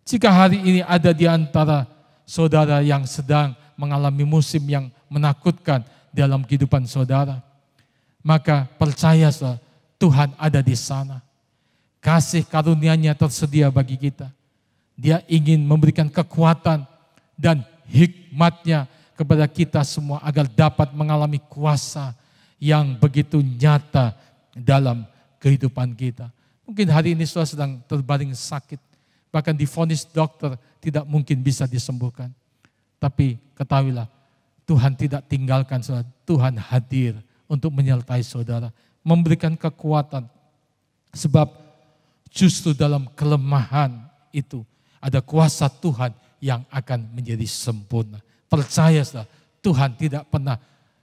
Jika hari ini ada di antara saudara yang sedang mengalami musim yang menakutkan dalam kehidupan saudara, maka percaya, saudara, Tuhan ada di sana. Kasih karunia-Nya tersedia bagi kita. Dia ingin memberikan kekuatan dan hikmat-Nya kepada kita semua agar dapat mengalami kuasa yang begitu nyata dalam kehidupan kita. Mungkin hari ini saudara sedang terbaring sakit, bahkan divonis dokter tidak mungkin bisa disembuhkan. Tapi ketahuilah, Tuhan tidak tinggalkan saudara. Tuhan hadir untuk menyertai saudara, memberikan kekuatan. Sebab justru dalam kelemahan itu ada kuasa Tuhan yang akan menjadi sempurna. Percaya, saudara, Tuhan tidak pernah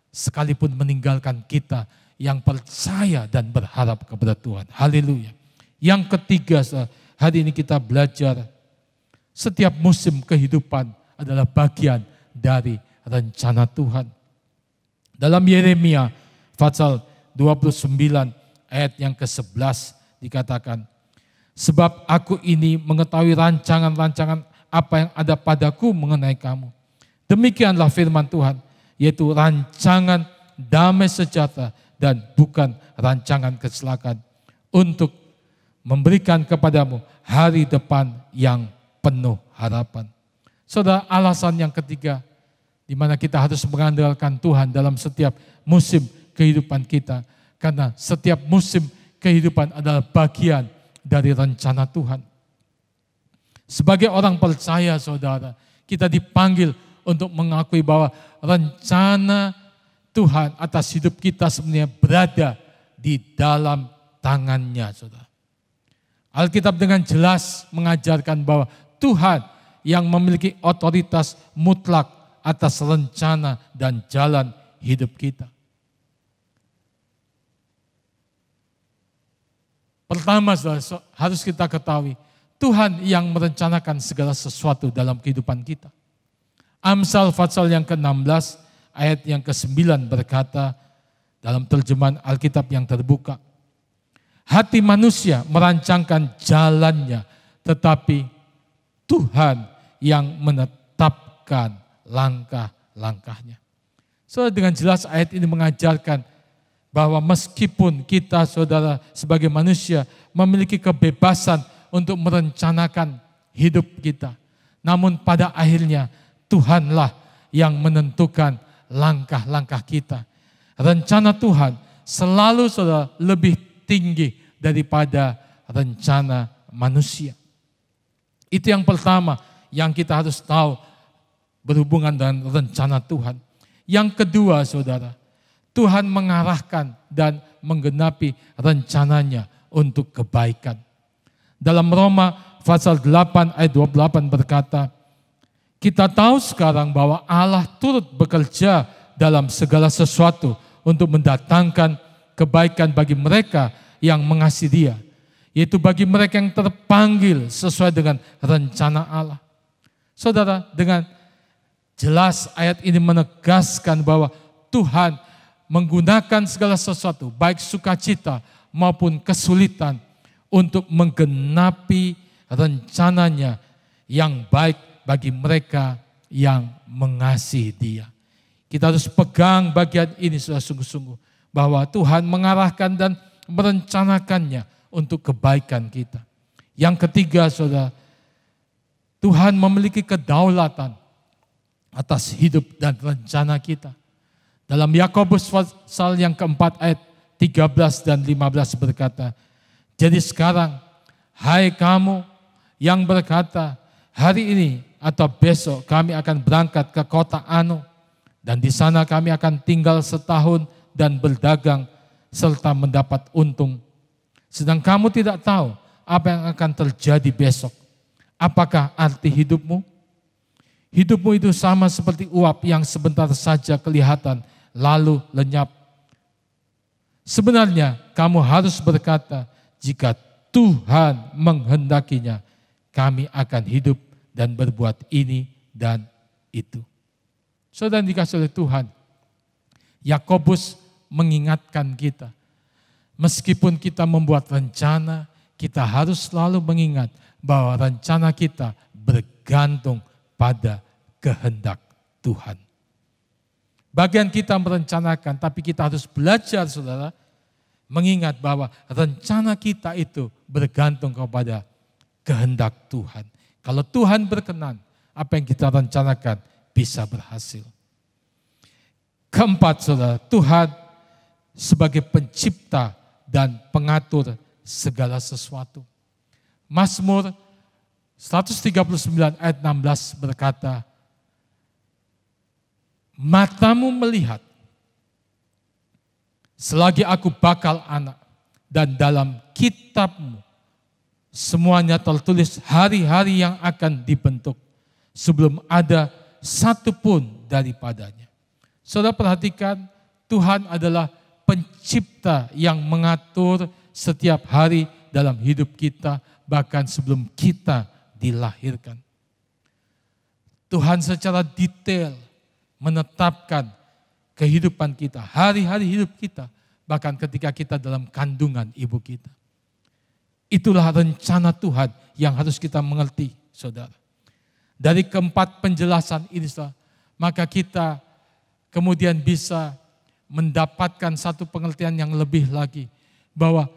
sekalipun meninggalkan kita yang percaya dan berharap kepada Tuhan. Haleluya. Yang ketiga, saudara, hari ini kita belajar setiap musim kehidupan adalah bagian dari rencana Tuhan. Dalam Yeremia pasal 29 ayat yang ke-11 dikatakan, sebab aku ini mengetahui rancangan-rancangan apa yang ada padaku mengenai kamu. Demikianlah firman Tuhan, yaitu rancangan damai sejahtera dan bukan rancangan kecelakaan, untuk memberikan kepadamu hari depan yang penuh harapan. Saudara, alasan yang ketiga di mana kita harus mengandalkan Tuhan dalam setiap musim kehidupan kita, karena setiap musim kehidupan adalah bagian dari rencana Tuhan. Sebagai orang percaya, saudara, kita dipanggil untuk mengakui bahwa rencana Tuhan atas hidup kita sebenarnya berada di dalam tangannya, saudara. Alkitab dengan jelas mengajarkan bahwa Tuhan yang memiliki otoritas mutlak atas rencana dan jalan hidup kita. Pertama, saudara, harus kita ketahui, Tuhan yang merencanakan segala sesuatu dalam kehidupan kita. Amsal pasal yang ke-16 ayat yang ke-9 berkata dalam terjemahan Alkitab yang terbuka, hati manusia merancangkan jalannya, tetapi Tuhan yang menetapkan langkah-langkahnya. Saudara, dengan jelas ayat ini mengajarkan bahwa meskipun kita, saudara, sebagai manusia memiliki kebebasan untuk merencanakan hidup kita, namun pada akhirnya Tuhanlah yang menentukan langkah-langkah kita. Rencana Tuhan selalu, saudara, lebih tinggi daripada rencana manusia. Itu yang pertama yang kita harus tahu berhubungan dengan rencana Tuhan. Yang kedua, saudara, Tuhan mengarahkan dan menggenapi rencananya untuk kebaikan. Dalam Roma pasal 8 ayat 28 berkata, kita tahu sekarang bahwa Allah turut bekerja dalam segala sesuatu untuk mendatangkan kebaikan bagi mereka yang mengasihi Dia, yaitu bagi mereka yang terpanggil sesuai dengan rencana Allah. Saudara, dengan jelas ayat ini menegaskan bahwa Tuhan menggunakan segala sesuatu, baik sukacita maupun kesulitan, untuk menggenapi rencananya yang baik bagi mereka yang mengasihi Dia. Kita harus pegang bagian ini sudah sungguh-sungguh, bahwa Tuhan mengarahkan dan merencanakannya untuk kebaikan kita. Yang ketiga, saudara, Tuhan memiliki kedaulatan atas hidup dan rencana kita. Dalam Yakobus pasal yang keempat ayat 13 dan 15 berkata, jadi sekarang, hai kamu yang berkata, hari ini atau besok kami akan berangkat ke kota Anu, dan di sana kami akan tinggal setahun dan berdagang serta mendapat untung. Sedang kamu tidak tahu apa yang akan terjadi besok. Apakah arti hidupmu? Hidupmu itu sama seperti uap yang sebentar saja kelihatan lalu lenyap. Sebenarnya kamu harus berkata, jika Tuhan menghendakinya, kami akan hidup dan berbuat ini dan itu. Saudara dikasih oleh Tuhan, Yakobus mengingatkan kita, meskipun kita membuat rencana, kita harus selalu mengingat bahwa rencana kita bergantung pada kehendak Tuhan. Bagian kita merencanakan, tapi kita harus belajar, saudara, mengingat bahwa rencana kita itu bergantung kepada kehendak Tuhan. Kalau Tuhan berkenan, apa yang kita rencanakan bisa berhasil. Keempat, saudara, Tuhan sebagai pencipta dan pengatur segala sesuatu. Mazmur 139 ayat 16 berkata, matamu melihat selagi aku bakal anak, dan dalam kitabmu semuanya tertulis hari-hari yang akan dibentuk sebelum ada satu pun daripadanya. Saudara perhatikan, Tuhan adalah pencipta yang mengatur setiap hari dalam hidup kita, bahkan sebelum kita dilahirkan. Tuhan secara detail menetapkan kehidupan kita, hari-hari hidup kita, bahkan ketika kita dalam kandungan ibu kita. Itulah rencana Tuhan yang harus kita mengerti, saudara. Dari keempat penjelasan ini, maka kita kemudian bisa mendapatkan satu pengertian yang lebih lagi, bahwa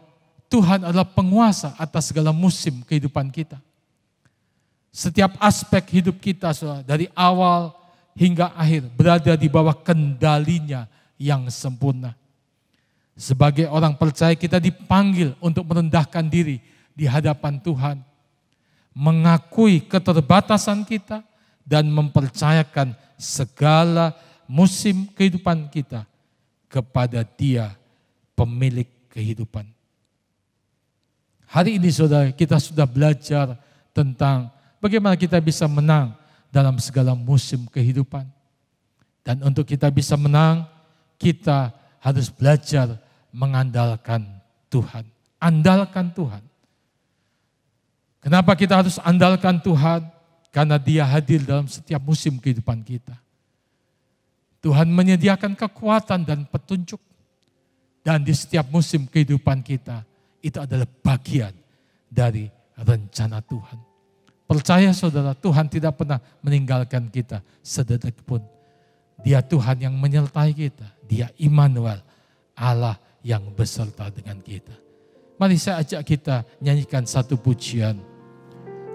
Tuhan adalah penguasa atas segala musim kehidupan kita. Setiap aspek hidup kita, saudara, dari awal hingga akhir berada di bawah kendalinya yang sempurna. Sebagai orang percaya kita dipanggil untuk merendahkan diri di hadapan Tuhan, mengakui keterbatasan kita dan mempercayakan segala musim kehidupan kita kepada Dia, pemilik kehidupan. Hari ini saudara, kita sudah belajar tentang bagaimana kita bisa menang dalam segala musim kehidupan. Dan untuk kita bisa menang, kita harus belajar mengandalkan Tuhan. Andalkan Tuhan. Kenapa kita harus andalkan Tuhan? Karena Dia hadir dalam setiap musim kehidupan kita. Tuhan menyediakan kekuatan dan petunjuk. Dan di setiap musim kehidupan kita, itu adalah bagian dari rencana Tuhan. Percaya saudara, Tuhan tidak pernah meninggalkan kita sedetik pun. Dia Tuhan yang menyertai kita. Dia Immanuel, Allah yang beserta dengan kita. Mari saya ajak kita nyanyikan satu pujian.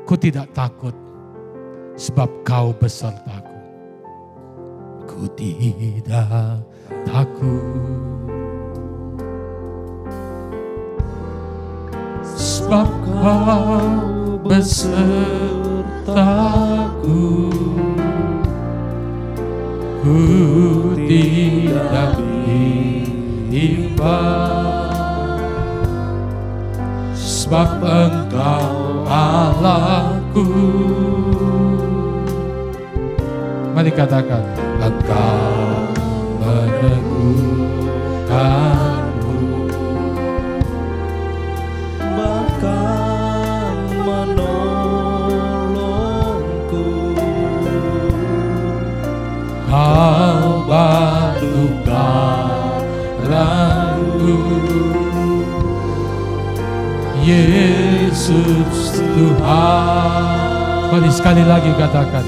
Ku tidak takut, sebab Kau besertaku. Ku tidak takut, sebab Kau besertaku. Ku tidak bimbang, sebab Engkau Allahku. Mari katakan, Engkau meneguhkanku, bahkan menolongku. Kau batu karangku, Yesus Tuhan. Mari sekali lagi katakan,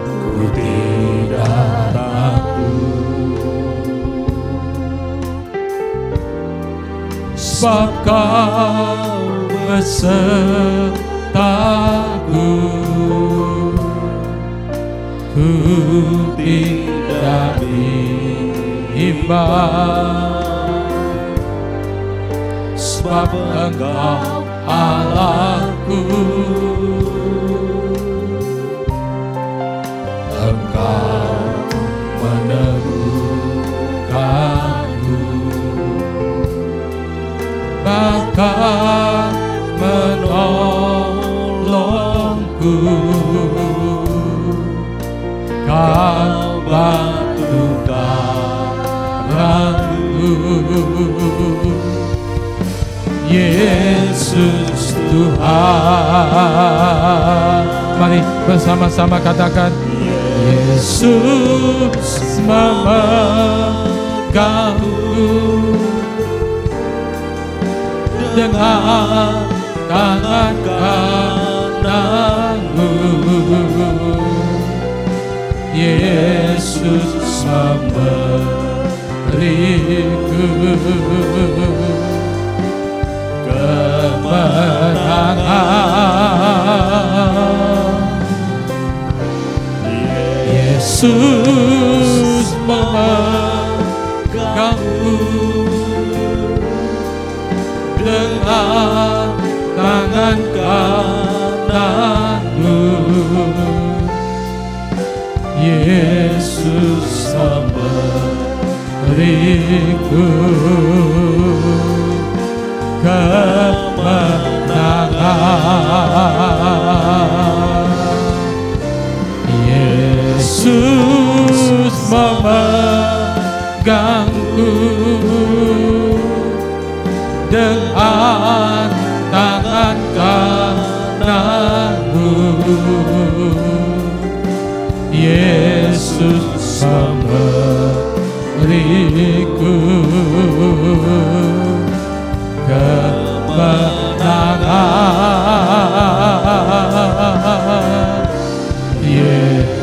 ku tidak takut, sebab Kau besertaku. Ku tidak bimbang, sebab Engkau Allahku. Engkau meneguhkanku, bahkan menolongku. Kau batu karangku, Yesus Tuhan. Mari bersama-sama katakan, Yesus memegangku dengan tangan kananmu. Yesus memberiku kemenangan. Yesus memegangku dengan tangan kananmu. Yesus memberiku kemenangan. Yesus memegangku dengan tangan kananmu. Yesus memberiku kemenangan.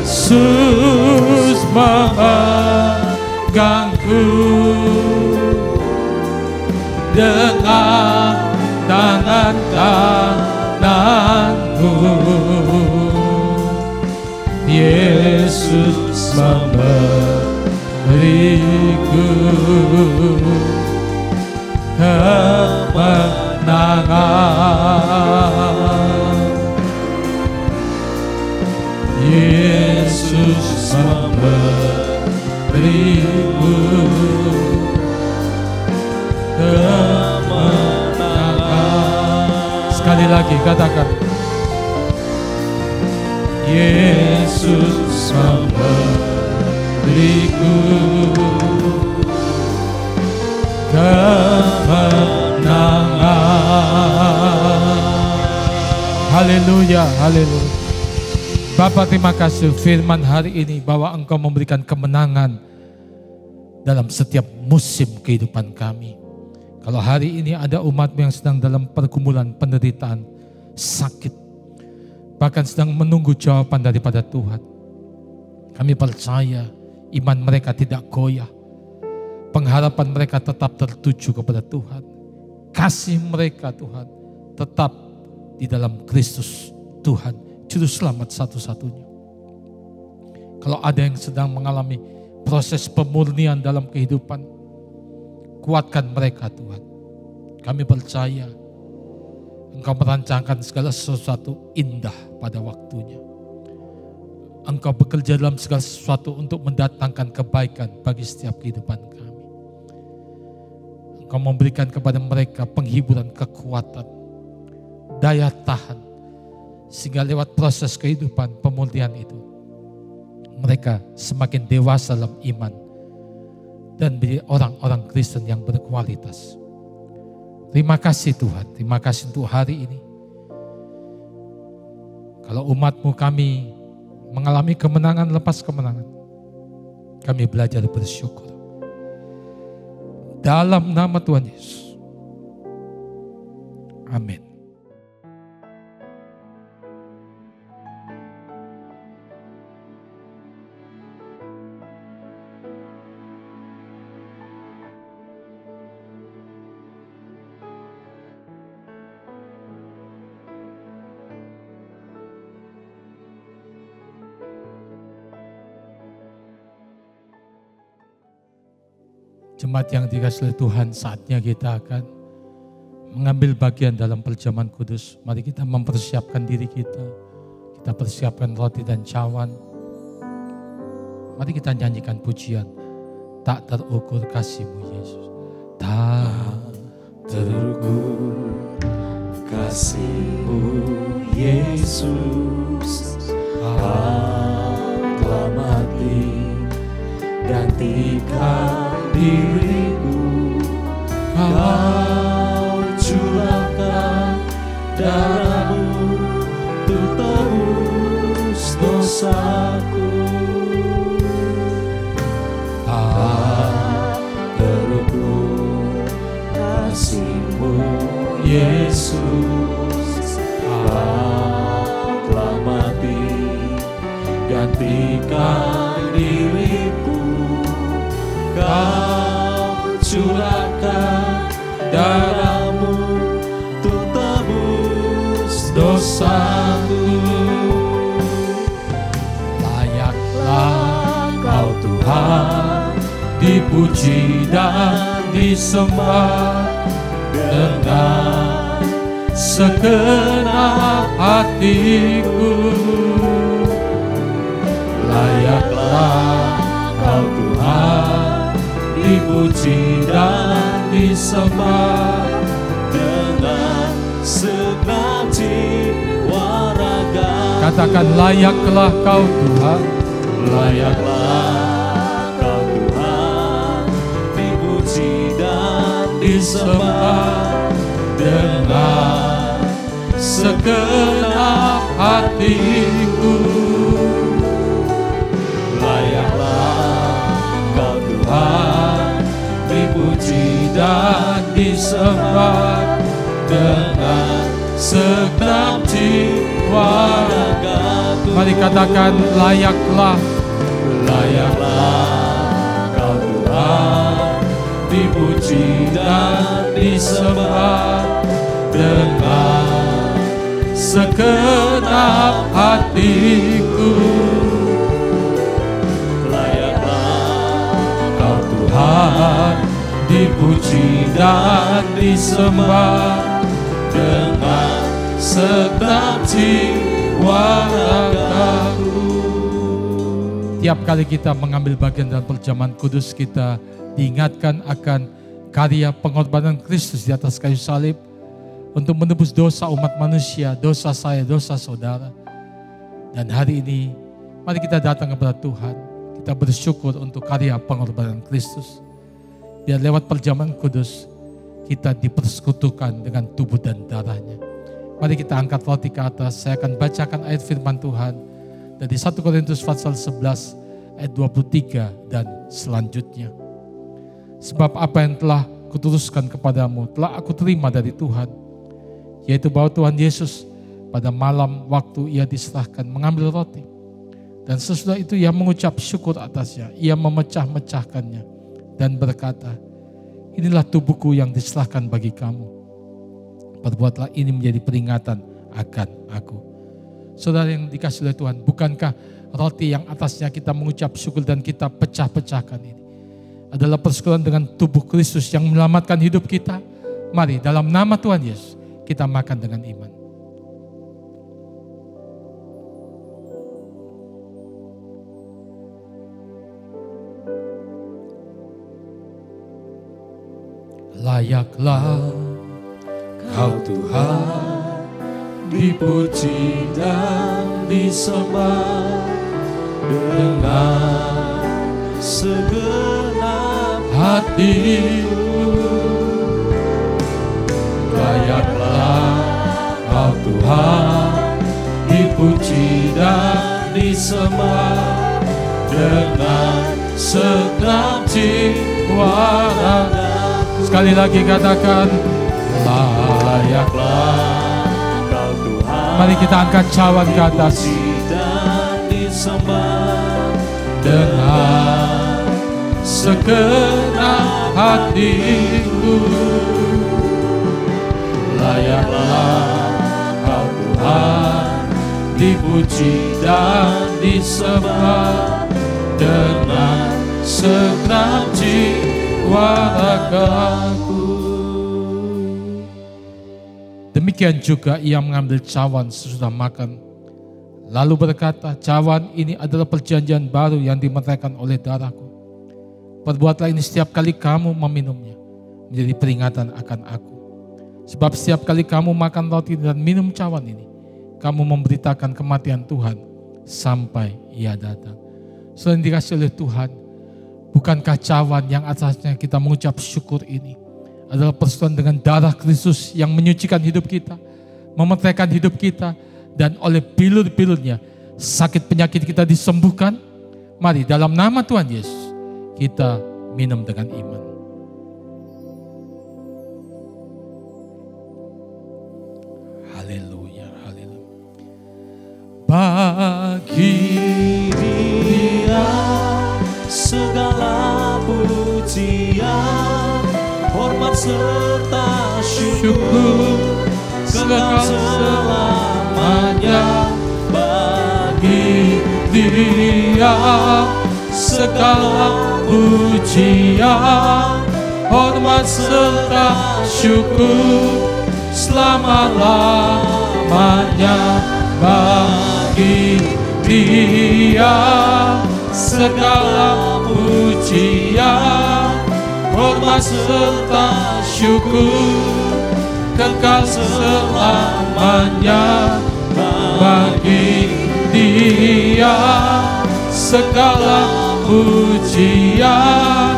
Yesus memegangku dengan tangan-tanganmu. Yesus memberiku kemenangan. Yesus memberiku kemenangan. Sekali lagi katakan, Yesus memberiku kemenangan. Haleluya, haleluya. Bapa, terima kasih firman hari ini bahwa Engkau memberikan kemenangan dalam setiap musim kehidupan kami. Kalau hari ini ada umat-Mu yang sedang dalam pergumulan, penderitaan, sakit, bahkan sedang menunggu jawaban daripada Tuhan, kami percaya iman mereka tidak goyah. Pengharapan mereka tetap tertuju kepada Tuhan. Kasih mereka Tuhan tetap di dalam Kristus Tuhan, Juru Selamat satu-satunya. Kalau ada yang sedang mengalami proses pemurnian dalam kehidupan, kuatkan mereka Tuhan. Kami percaya Engkau merancangkan segala sesuatu indah pada waktunya. Engkau bekerja dalam segala sesuatu untuk mendatangkan kebaikan bagi setiap kehidupan kami. Engkau memberikan kepada mereka penghiburan, kekuatan, daya tahan, sehingga lewat proses kehidupan pemulihan itu, mereka semakin dewasa dalam iman dan menjadi orang-orang Kristen yang berkualitas. Terima kasih Tuhan, terima kasih untuk hari ini. Kalau umat-Mu kami mengalami kemenangan lepas kemenangan, kami belajar bersyukur. Dalam nama Tuhan Yesus. Amin. Jemaat yang dikasihi Tuhan, saatnya kita akan mengambil bagian dalam perjamuan kudus. Mari kita mempersiapkan diri kita. Kita persiapkan roti dan cawan. Mari kita nyanyikan pujian. Tak terukur kasih-Mu Yesus. Tak terukur kasih-Mu Yesus. Telah mati gantikan diriku, Kau curahkan darah-Mu untuk tebus dosaku. Tak terukur kasih-Mu Yesus. Kau telah mati gantikan diriku, Kau curahkan darah-Mu untuk tebus dosaku. Layaklah Kau Tuhan dipuji dan disembah dengan segenap hatiku. Layaklah Kau Tuhan dipuji dan disembah dengan segenap jiwa raga. Katakan, layaklah Kau Tuhan. Layaklah Kau Tuhan dipuji dan disembah dengan segenap hatiku. Dipuji dan disembah dengan segenap jiwa ragaku. Mari katakan, layaklah layaklah Kau Tuhan, dipuji dan disembah dengan segenap hatiku. Layaklah Kau Tuhan, dipuji dan disembah dengan segenap jiwa ragaku. Tiap kali kita mengambil bagian dalam perjamuan kudus, kita diingatkan akan karya pengorbanan Kristus di atas kayu salib untuk menebus dosa umat manusia, dosa saya, dosa saudara. Dan hari ini, mari kita datang kepada Tuhan. Kita bersyukur untuk karya pengorbanan Kristus. Biar lewat perjamuan kudus, kita dipersekutukan dengan tubuh dan darahnya. Mari kita angkat roti ke atas. Saya akan bacakan ayat firman Tuhan dari 1 Korintus pasal 11 ayat 23 dan selanjutnya. Sebab apa yang telah kuteruskan kepadamu telah aku terima dari Tuhan, yaitu bahwa Tuhan Yesus pada malam waktu ia diserahkan mengambil roti, dan sesudah itu ia mengucap syukur atasnya, ia memecah-mecahkannya dan berkata, inilah tubuhku yang diserahkan bagi kamu. Perbuatlah ini menjadi peringatan akan aku. Saudara yang dikasihi oleh Tuhan, bukankah roti yang atasnya kita mengucap syukur dan kita pecah-pecahkan ini adalah persekutuan dengan tubuh Kristus yang menyelamatkan hidup kita? Mari dalam nama Tuhan Yesus kita makan dengan iman. Layaklah Kau Tuhan, dipuji dan disembah dengan segenap hatiku. Layaklah Kau Tuhan, dipuji dan disembah dengan segenap jiwa ragaku. Sekali lagi katakan, layaklah Kau Tuhan, mari kita angkat cawan ke atas. dan disembah dengan segenap hatiku. Layaklah Kau Tuhan, dipuji dan disembah dengan segenap jiwa ragaku. Demikian juga ia mengambil cawan sesudah makan, lalu berkata, cawan ini adalah perjanjian baru yang dimeteraikan oleh darahku. Perbuatlah ini setiap kali kamu meminumnya, menjadi peringatan akan aku. Sebab setiap kali kamu makan roti dan minum cawan ini, kamu memberitakan kematian Tuhan sampai ia datang. Saudara yang dikasihi oleh Tuhan, bukankah cawan yang atasnya kita mengucap syukur ini adalah persekutuan dengan darah Kristus yang menyucikan hidup kita, memeteraikan hidup kita, dan oleh bilur-bilurnya sakit penyakit kita disembuhkan? Mari dalam nama Tuhan Yesus kita minum dengan iman. Haleluya, haleluya. Bagi Dia segala pujian, hormat serta syukur kekal selamanya. Bagi Dia segala pujian, hormat serta syukur selama-lamanya. Bagi Dia segala pujian, hormat serta syukur kekal selamanya. Bagi Dia segala pujian,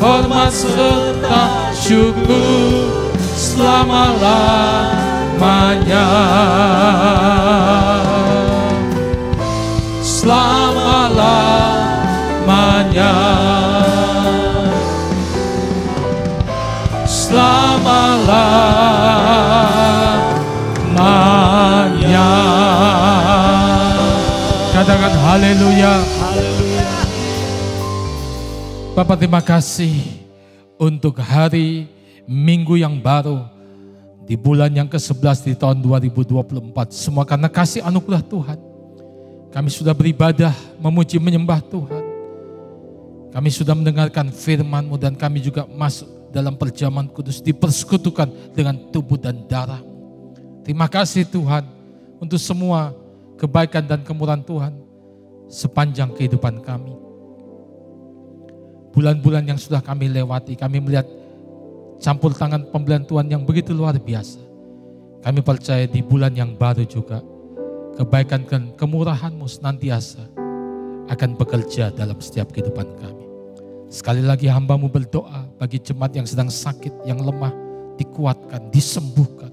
hormat serta syukur selama-lamanya. Selama-lamanya. Selama-lamanya. Katakan haleluya. Bapak terima kasih untuk hari Minggu yang baru di bulan yang ke-11 di tahun 2024. Semua karena kasih anugerah Tuhan. Kami sudah beribadah, memuji, menyembah Tuhan. Kami sudah mendengarkan firman-Mu dan kami juga masuk dalam perjamuan kudus, dipersekutukan dengan tubuh dan darah. Terima kasih Tuhan untuk semua kebaikan dan kemurahan Tuhan sepanjang kehidupan kami. Bulan-bulan yang sudah kami lewati, kami melihat campur tangan pemberian Tuhan yang begitu luar biasa. Kami percaya di bulan yang baru juga, kebaikan dan kemurahan-Mu senantiasa akan bekerja dalam setiap kehidupan kami. Sekali lagi hamba-Mu berdoa bagi jemaat yang sedang sakit, yang lemah, dikuatkan, disembuhkan.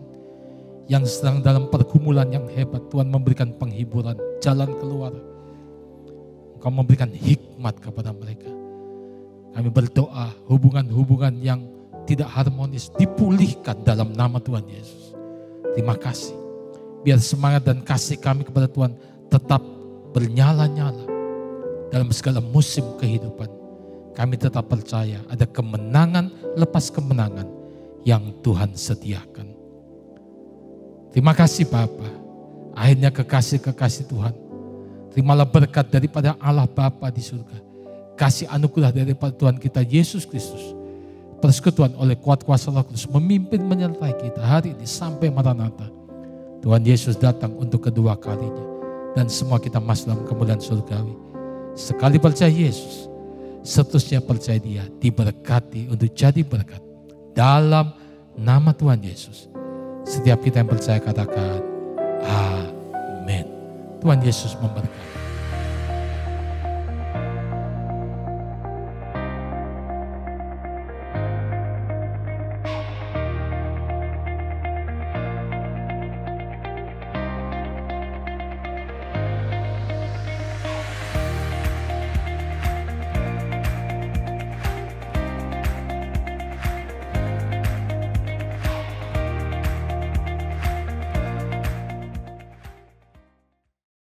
Yang sedang dalam pergumulan yang hebat, Tuhan memberikan penghiburan, jalan keluar. Engkau memberikan hikmat kepada mereka. Kami berdoa hubungan-hubungan yang tidak harmonis dipulihkan dalam nama Tuhan Yesus. Terima kasih. Biar semangat dan kasih kami kepada Tuhan tetap bernyala-nyala dalam segala musim kehidupan. Kami tetap percaya ada kemenangan lepas kemenangan yang Tuhan sediakan. Terima kasih Bapa. Akhirnya kekasih-kekasih Tuhan, terimalah berkat daripada Allah Bapa di surga. Kasih anugerah daripada Tuhan kita Yesus Kristus. Persekutuan oleh kuat kuasa Roh Kudus memimpin menyertai kita hari ini sampai Maranatha. Tuhan Yesus datang untuk kedua kalinya. Dan semua kita masuk dalam kemuliaan surgawi. Sekali percaya Yesus, seterusnya percaya Dia, diberkati untuk jadi berkat. Dalam nama Tuhan Yesus. Setiap kita yang percaya katakan, Amin. Tuhan Yesus memberkati.